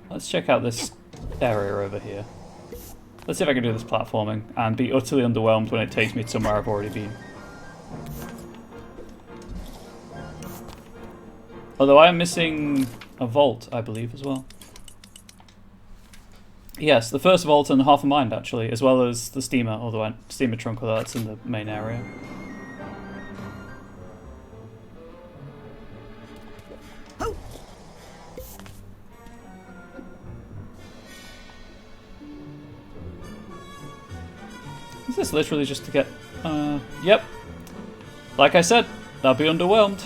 Let's check out this area over here. Let's see if I can do this platforming and be utterly underwhelmed when it takes me to somewhere I've already been. Although I am missing a vault, I believe, as well. Yes, the first vault and half a mind, actually, as well as the steamer, although steamer trunk, although that's in the main area. Is this literally just to get... yep. Like I said, I'll be underwhelmed.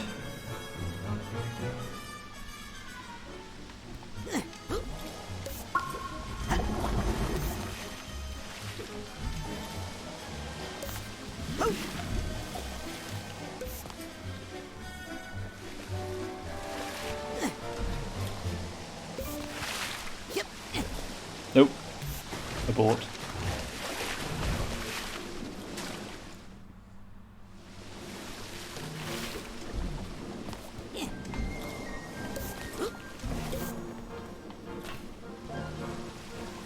Nope. Abort.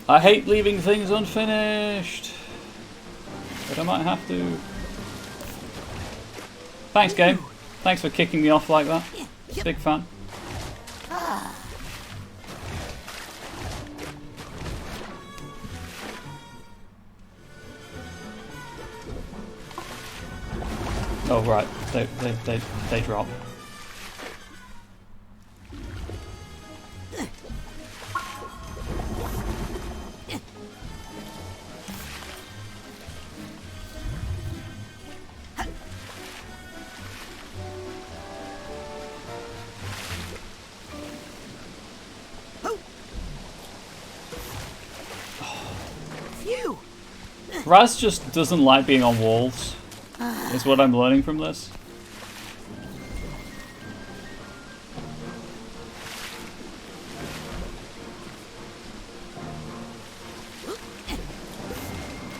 I hate leaving things unfinished, but I might have to. Thanks, game. Thanks for kicking me off like that. Big fan. Oh right, they drop. Raz just doesn't like being on walls, is what I'm learning from this.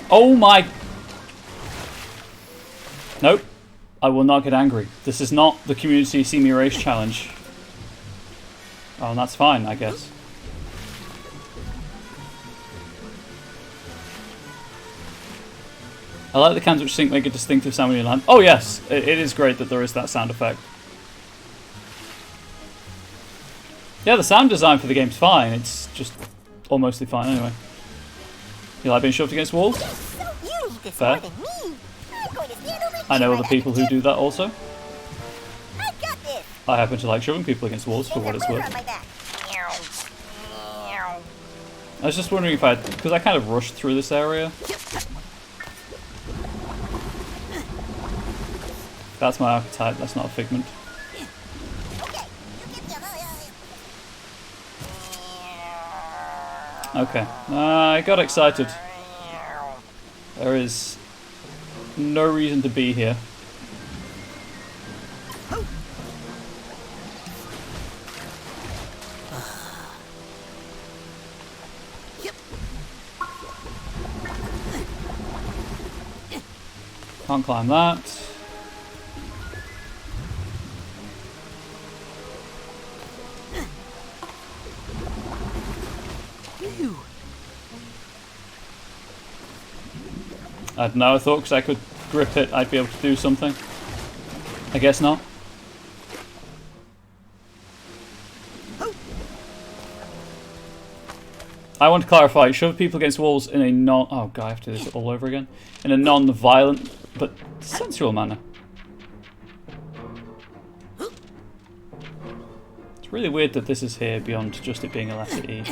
Oh my... Nope. I will not get angry. This is not the community see me race challenge. Oh, and that's fine, I guess. I like the cans which sink make a distinctive sound when you land. Oh yes, it is great that there is that sound effect. Yeah, the sound design for the game's fine. It's just almostly fine anyway. You like being shoved against walls? Fair. I know other people who do that also. I happen to like shoving people against walls for what it's worth. I was just wondering if because I kind of rushed through this area. That's my archetype, that's not a figment. Okay, I got excited. There is no reason to be here. Can't climb that. I don't know, I thought because I could grip it I'd be able to do something. I guess not. I want to clarify, shove people against walls in a non... Oh god, I have to do this all over again. In a non-violent, but sensual manner. It's really weird that this is here beyond just it being a letter E.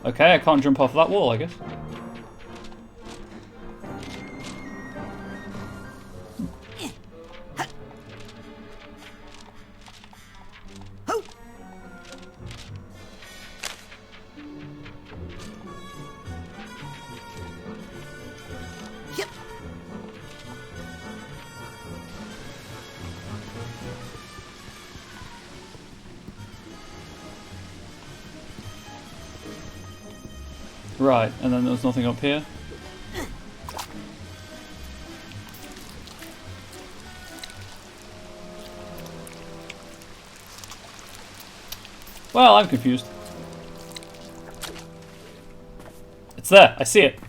Okay, I can't jump off that wall, I guess. Right, and then there's nothing up here. Well, I'm confused. It's there, I see it.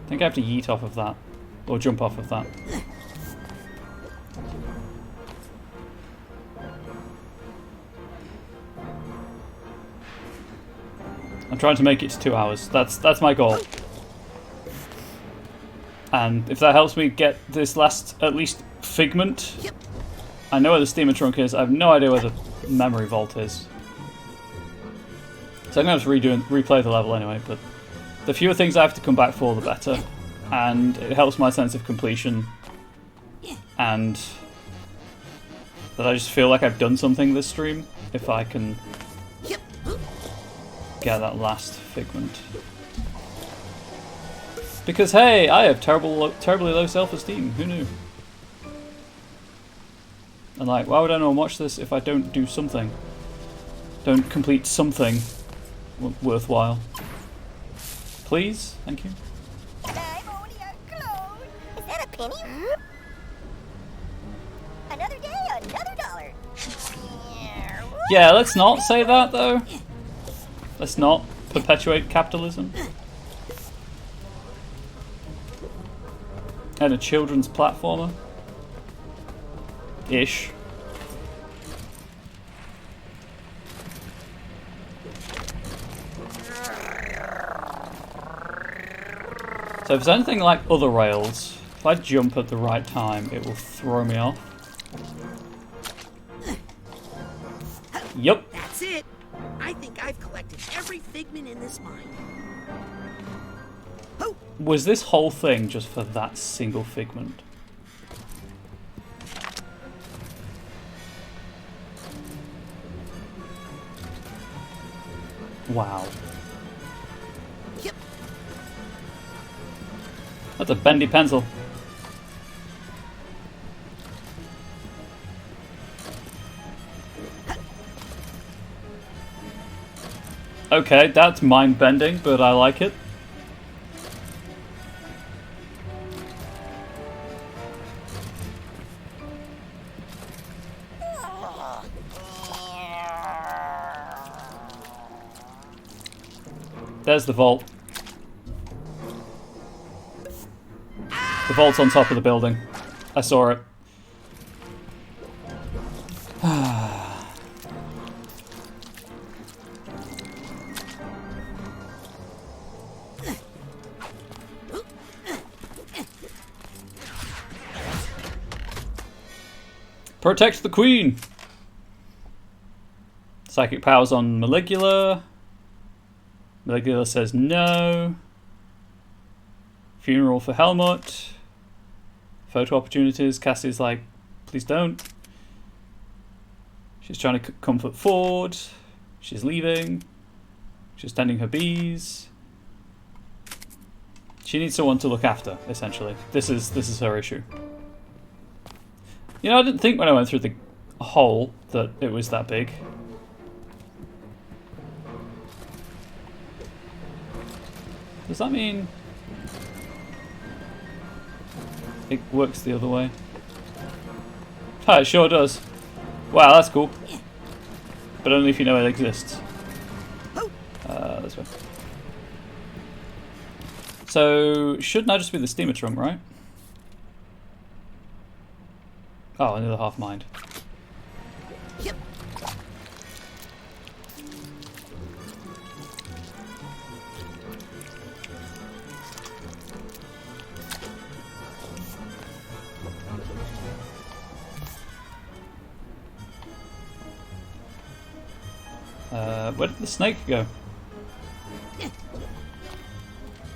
I think I have to yeet off of that, or jump off of that. I'm trying to make it to 2 hours. That's my goal. And if that helps me get this last, at least, figment. I know where the steamer trunk is. I have no idea where the memory vault is. So I'm going to have to replay the level anyway, but the fewer things I have to come back for, the better. And it helps my sense of completion. And that I just feel like I've done something this stream, if I can get that last figment. Because hey, I have terribly low self-esteem. Who knew? And like, why would anyone watch this if I don't do something? Don't complete something worthwhile. Please? Thank you. I'm only a clone. Is that a penny? Another day, another dollar. Yeah, let's not say that though. Let's not perpetuate capitalism. And a children's platformer. Ish. So if it's anything like other rails, if I jump at the right time, it will throw me off. Yup. That's it. I think I've collected every figment in this mine. Was this whole thing just for that single figment? Wow. Yep. That's a bendy pencil. Okay, that's mind-bending, but I like it. There's the vault. The vault's on top of the building. I saw it. Protect the Queen! Psychic powers on Maligula. Maligula says no. Funeral for Helmut. Photo opportunities. Cassie's like, please don't. She's trying to comfort Ford. She's leaving. She's tending her bees. She needs someone to look after, essentially. This is her issue. You know, I didn't think when I went through the hole that it was that big. Does that mean it works the other way? Oh, it sure does. Wow, that's cool. But only if you know it exists. This way. So, should now just be the steamer trunk, right? Oh, another half mind. Yep. Where did the snake go?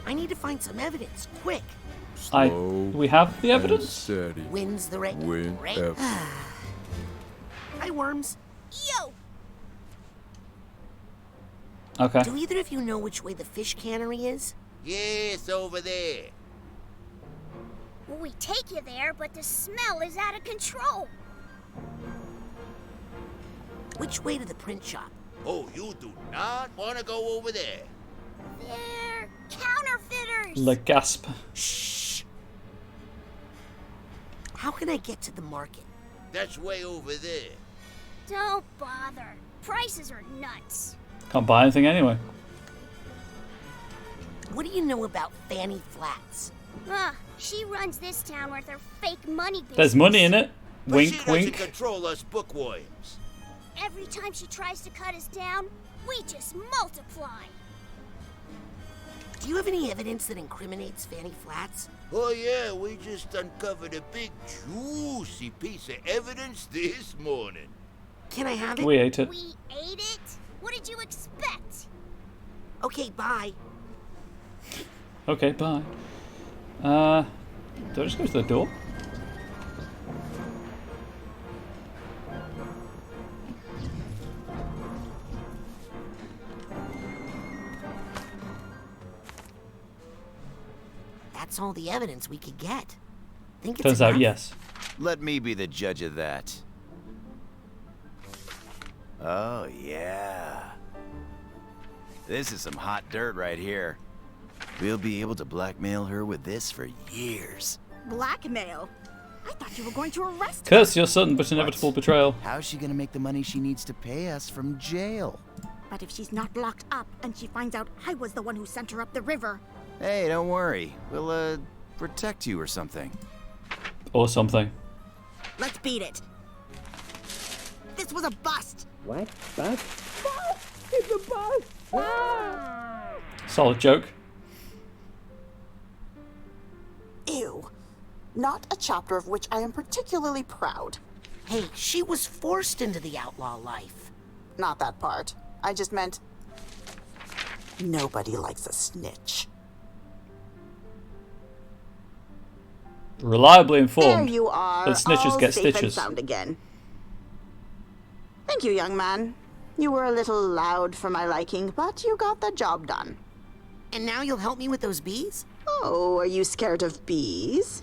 I need to find some evidence, quick. We have the evidence? Steady. Wins the race. Win Right? F. Hi, worms. Yo! Okay. Do either of you know which way the fish cannery is? Yes, over there. Well, we take you there, but the smell is out of control. Which way to the print shop? Oh, you do not want to go over there. They're counterfeiters. Le gasp. Shh. How can I get to the market? That's way over there. Don't bother. Prices are nuts. Can't buy anything anyway. What do you know about Fanny Flats? She runs this town with her fake money business. There's money in it. But Wink, she doesn't wink. control us bookworms. Every time she tries to cut us down, we just multiply. Do you have any evidence that incriminates Fanny Flats? Oh yeah, we just uncovered a big juicy piece of evidence this morning. Can I have it? We ate it. We ate it? What did you expect? Okay, bye. Okay, bye. Do I just go to the door? That's all the evidence we could get. Think it's Turns out, enough? yes. Let me be the judge of that. Oh, yeah. This is some hot dirt right here. We'll be able to blackmail her with this for years. Blackmail? I thought you were going to arrest her. Curse your sudden but inevitable betrayal. How's she gonna make the money she needs to pay us from jail? But if she's not locked up and she finds out I was the one who sent her up the river. Hey, don't worry. We'll, protect you or something. Or something. Let's beat it. This was a bust. What? Bus? It's a bus! Ah! Solid joke. Ew. Not a chapter of which I am particularly proud. Hey, she was forced into the outlaw life. Not that part. I just meant nobody likes a snitch. Reliably informed. There you are, that snitches all get safe and stitches. sound again. Thank you, young man. You were a little loud for my liking, but you got the job done. And now you'll help me with those bees? Oh, are you scared of bees?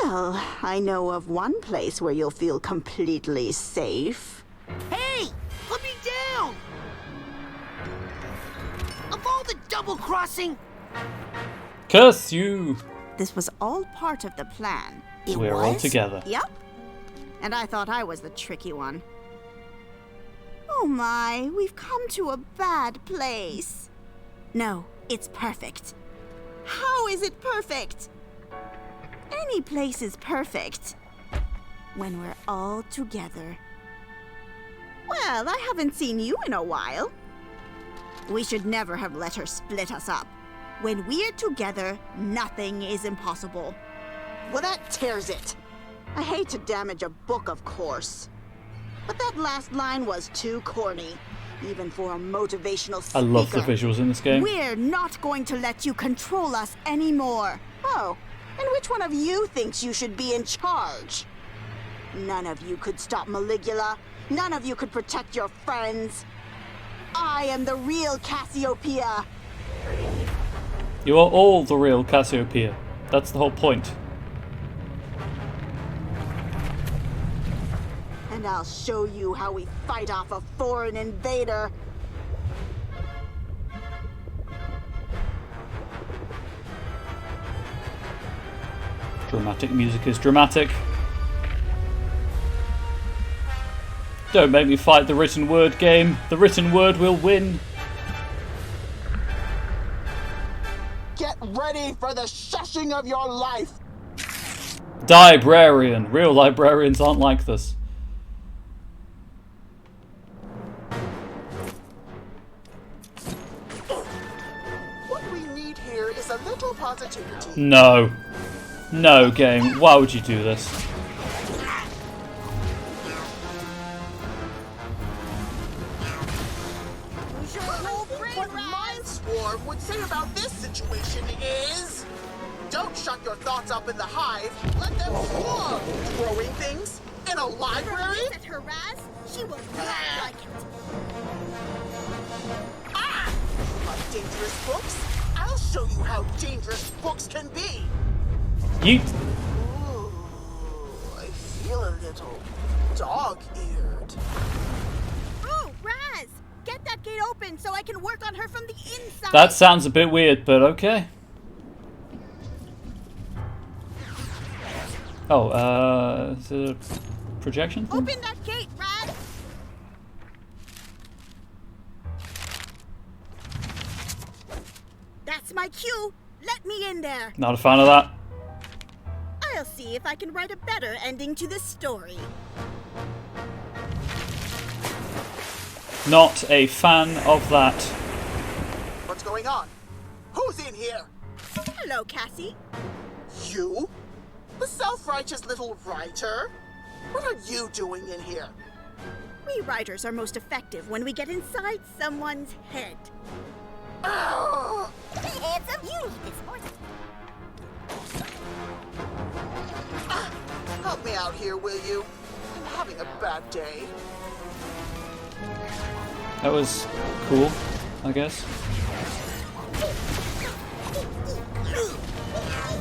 Well, I know of one place where you'll feel completely safe. Hey! Put me down! Of all the double-crossing... Curse you! This was all part of the plan. We're all together. Yep. And I thought I was the tricky one. Oh my, we've come to a bad place. No, it's perfect. How is it perfect? Any place is perfect. When we're all together. Well, I haven't seen you in a while. We should never have let her split us up. When we're together, nothing is impossible. Well, that tears it. I hate to damage a book, of course. But that last line was too corny, even for a motivational speaker. I love the visuals in this game. We're not going to let you control us anymore. Oh, and which one of you thinks you should be in charge? None of you could stop Maligula. None of you could protect your friends. I am the real Cassiopeia. You are all the real Cassiopeia. That's the whole point. And I'll show you how we fight off a foreign invader. Dramatic music is dramatic. Don't make me fight the written word game. The written word will win. Get ready for the shushing of your life. Librarian. Real librarians aren't like this. What we need here is a little positivity. No. No, game. Why would you do this? What Mind Swarm would say about this situation is... Don't shut your thoughts up in the hive. Let them swarm. Throwing things in a library? At her Raz, she will not like it. Ah! Like dangerous books? I'll show you how dangerous books can be. Yeet. Ooh, I feel a little dog-eared. Oh, Raz! Get that gate open so I can work on her from the inside. That sounds a bit weird, but okay. Oh, is it a projection thing? Open that gate, Raz! That's my cue. Let me in there. Not a fan of that. I'll see if I can write a better ending to this story. Not a fan of that. What's going on? Who's in here? Hello, Cassie. You? The self-righteous little writer? What are you doing in here? We writers are most effective when we get inside someone's head. Hey, handsome, you need this more. Help me out here, will you? I'm having a bad day. That was cool, I guess.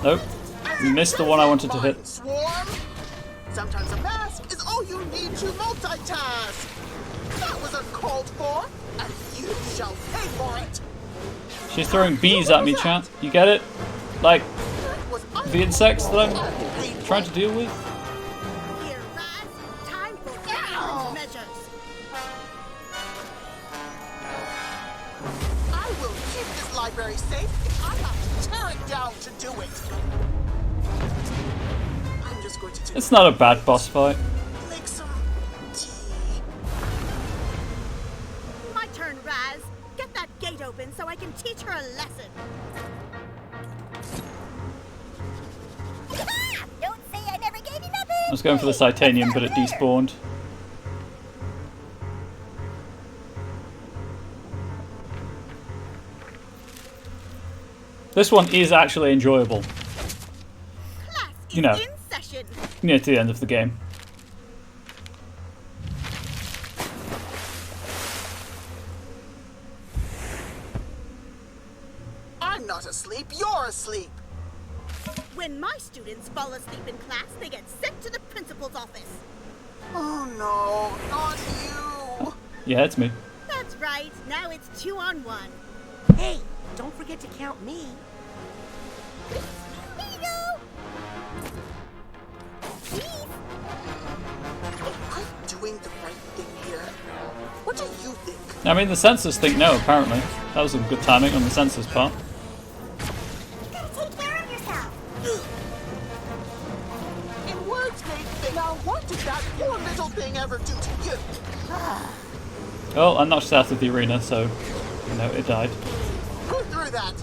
Nope. Missed the one I wanted to hit. Swarm? Sometimes a mask is all you need to multitask. That was uncalled for, and you shall pay for it. She's throwing bees at me, chat. You get it? Like, the insects that I'm trying to deal with? Here, Raz. Time for violent measures. I will keep this library safe if I have to tear it down to do it. I'm just going to take It's not a bad boss fight. make some tea. My turn, Raz. Get that gate open so I can teach her a lesson. Don't say I never gave you nothing. I was going for the Titanium, but it despawned. This one is actually enjoyable. You know, near to the end of the game. I'm not asleep, you're asleep. When my students fall asleep in class, they get sent to the principal's office. Oh no, not you. Yeah, it's me. That's right. Now it's 2-on-1. Hey, don't forget to count me. Am I doing the right thing here? What do you think? I mean, the censors think no, apparently. That was some good timing on the censors part. Take care of yourself. In words made thing, now what did that poor little thing ever do to you? Oh, I'm knocked out of the arena, so, you know, it died. Who threw that?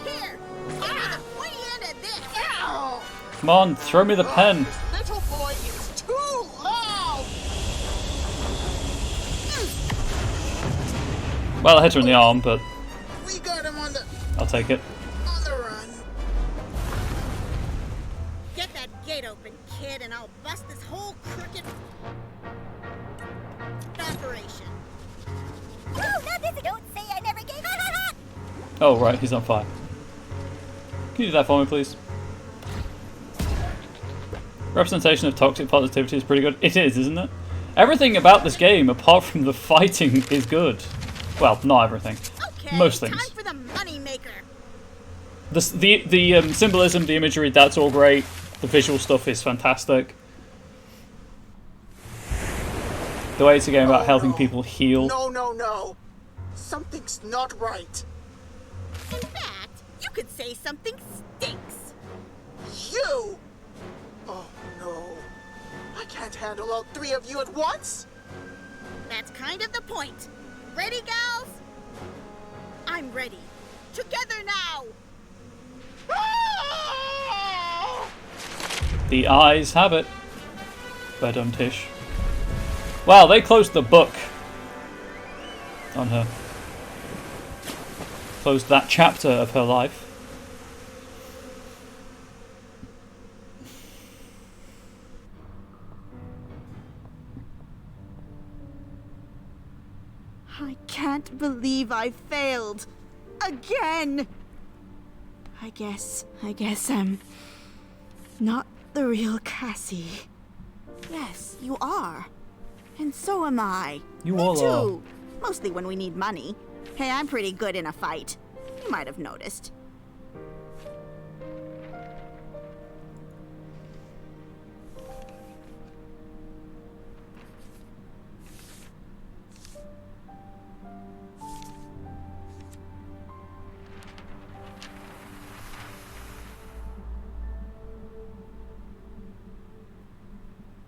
Here, give me the pointy end of this. Come on, throw me the pen. Little boy is too loud. Well, I hit her in the arm, but We got him on the I'll take it. run. Get that gate open, kid, and I'll bust this whole crooked operation. No, not this. Don't say I never gave you. Oh, right, he's on fire. Can you do that for me, please? Representation of toxic positivity is pretty good. It is, isn't it? Everything about this game, apart from the fighting, is good. Well, not everything. Okay, Most things. time for the money maker. The symbolism, the imagery, that's all great. The visual stuff is fantastic. The way it's a game about helping people heal. No, no, no. Something's not right. In fact, you could say something stinks. You? Oh, no. I can't handle all three of you at once. That's kind of the point. Ready, gals? I'm ready. Together now! The eyes have it. Tish. Wow, they closed the book on her. Closed that chapter of her life. I can't believe I failed. Again! I guess I'm not the real Cassie. Yes, you are. And so am I. You Me all too. Mostly when we need money. Hey, I'm pretty good in a fight. You might have noticed.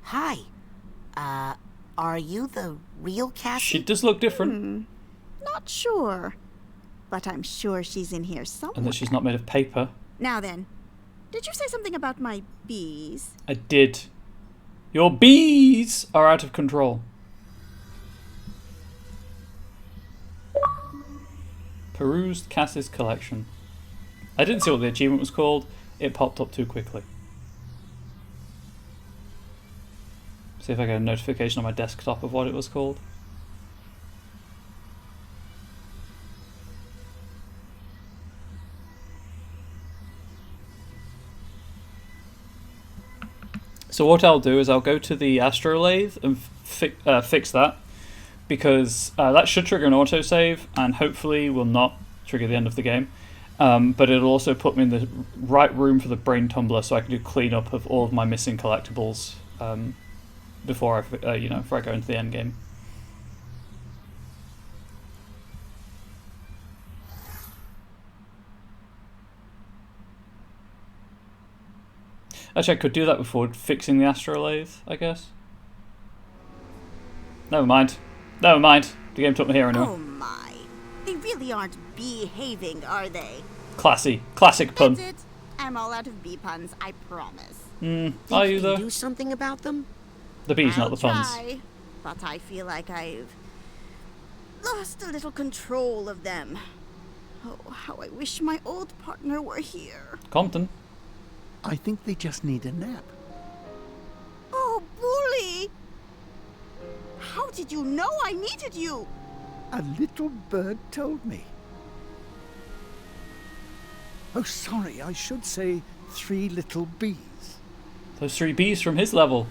Hi. Are you the real Cassie? She does look different. Not sure. But I'm sure she's in here somewhere. And that she's not made of paper. Now then, did you say something about my bees? I did. Your bees are out of control. Perused Cassie's collection. I didn't see what the achievement was called. It popped up too quickly. See if I get a notification on my desktop of what it was called. So what I'll do is I'll go to the astrolabe and fix that, because that should trigger an autosave and hopefully will not trigger the end of the game. But it'll also put me in the right room for the brain tumbler, so I can do cleanup of all of my missing collectibles before I, before I go into the end game. Actually, I could do that before fixing the astrolabe, I guess. Never mind. Never mind. The game took me here anyway. Oh my. They really aren't behaving, are they? Classy. Classic pun. That's it. I'm all out of bee puns, I promise. Are you Can though? do something about them? The bees, not the I'll puns. try, but I feel like I've lost a little control of them. Oh, how I wish my old partner were here. Compton. I think they just need a nap. Oh, Bully! How did you know I needed you? A little bird told me. Oh, sorry, I should say 3 little bees. Those 3 bees from his level.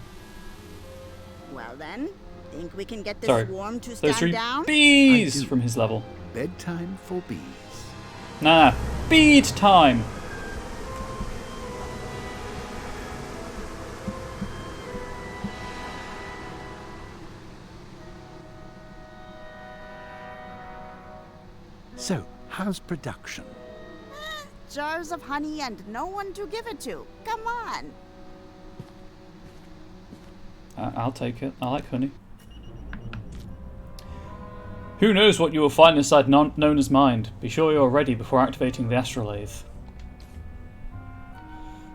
Well then, think we can get this Sorry. swarm to Those stand 3 down? bees from his level. Bedtime for bees. Nah, bead time. So, how's production? Jars of honey and no one to give it to. Come on. I'll take it. I like honey. Who knows what you will find inside Nona's mind? Be sure you're ready before activating the astrolabe.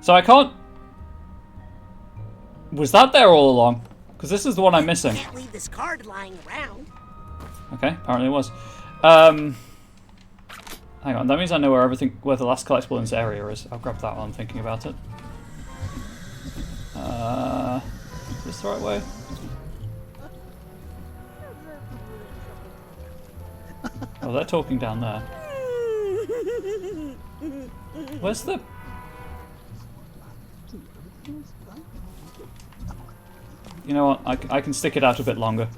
So I can't... Was that there all along? Because this is the one I'm missing. Can't leave this card lying around. Okay, apparently it was. Hang on, that means I know where the last collectible in this area is. I'll grab that while I'm thinking about it. Is this the right way? Oh, they're talking down there. Where's the... You know what, I can stick it out a bit longer.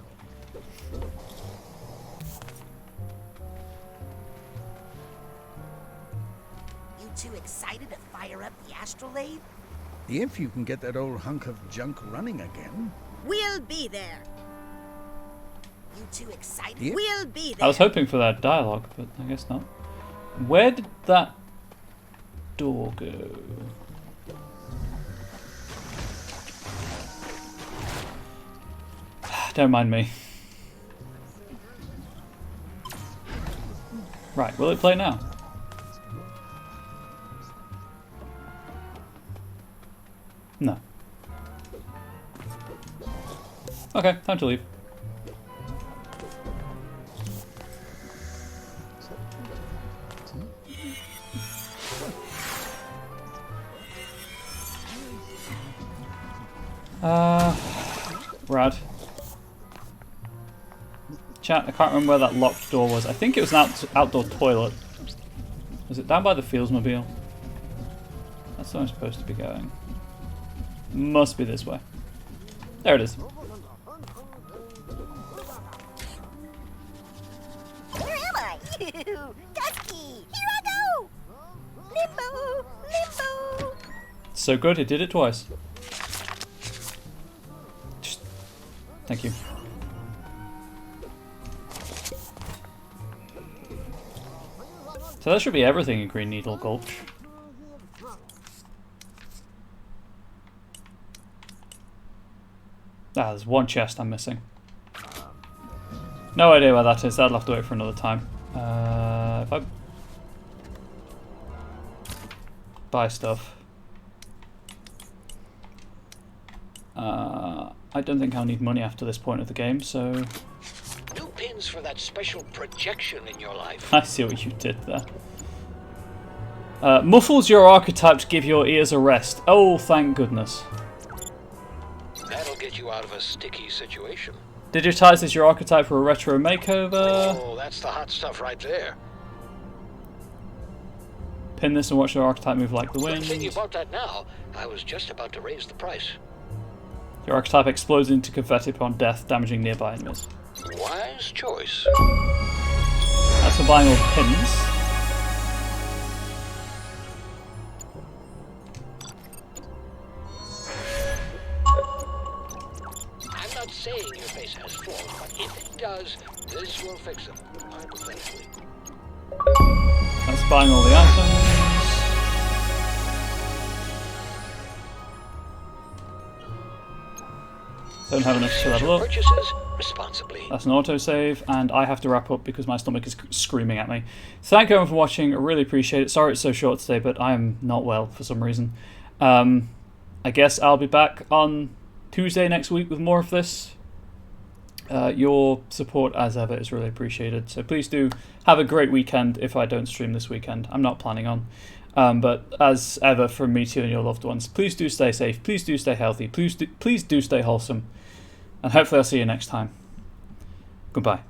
You two excited to fire up the astrolabe? If you can get that old hunk of junk running again. We'll be there. You two excited? Yep. We'll be there. I was hoping for that dialogue, but I guess not. Where did that door go? Don't mind me. Right, will it play now? No. Okay, time to leave. Rad. Chat, I can't remember where that locked door was. I think it was an outdoor toilet. Was it down by the Fieldsmobile? That's where I'm supposed to be going. Must be this way. There it is. Where am I? Dusky! Here I go! Limbo! Limbo! So good, it did it twice. Thank you. So that should be everything in Green Needle Gulch. Ah, there's one chest I'm missing. No idea where that is. I'll have to wait for another time. If I buy stuff, I don't think I'll need money after this point of the game. So New pins for that special projection in your life. I see what you did there. Muffles your archetype to give your ears a rest. Oh, thank goodness. That'll get you out of a sticky situation. Digitizes your archetype for a retro makeover. Oh, that's the hot stuff right there. Pin this and watch your archetype move like the Good wind. thing you bought that now. I was just about to raise the price. Your archetype explodes into confetti upon death, damaging nearby enemies. Wise choice. That's for buying all the pins. I'm not saying your face has flaws, but if it does, this will fix them. Hypothetically. That's buying all the items. Don't have enough to level up. Purchases responsibly. That's an autosave, and I have to wrap up because my stomach is screaming at me. Thank you everyone for watching. I really appreciate it. Sorry it's so short today, but I am not well for some reason. I guess I'll be back on Tuesday next week with more of this. Your support, as ever, is really appreciated. So please do have a great weekend if I don't stream this weekend. I'm not planning on. But as ever, from me to you and your loved ones, please do stay safe. Please do stay healthy. Please do stay wholesome. And hopefully I'll see you next time. Goodbye.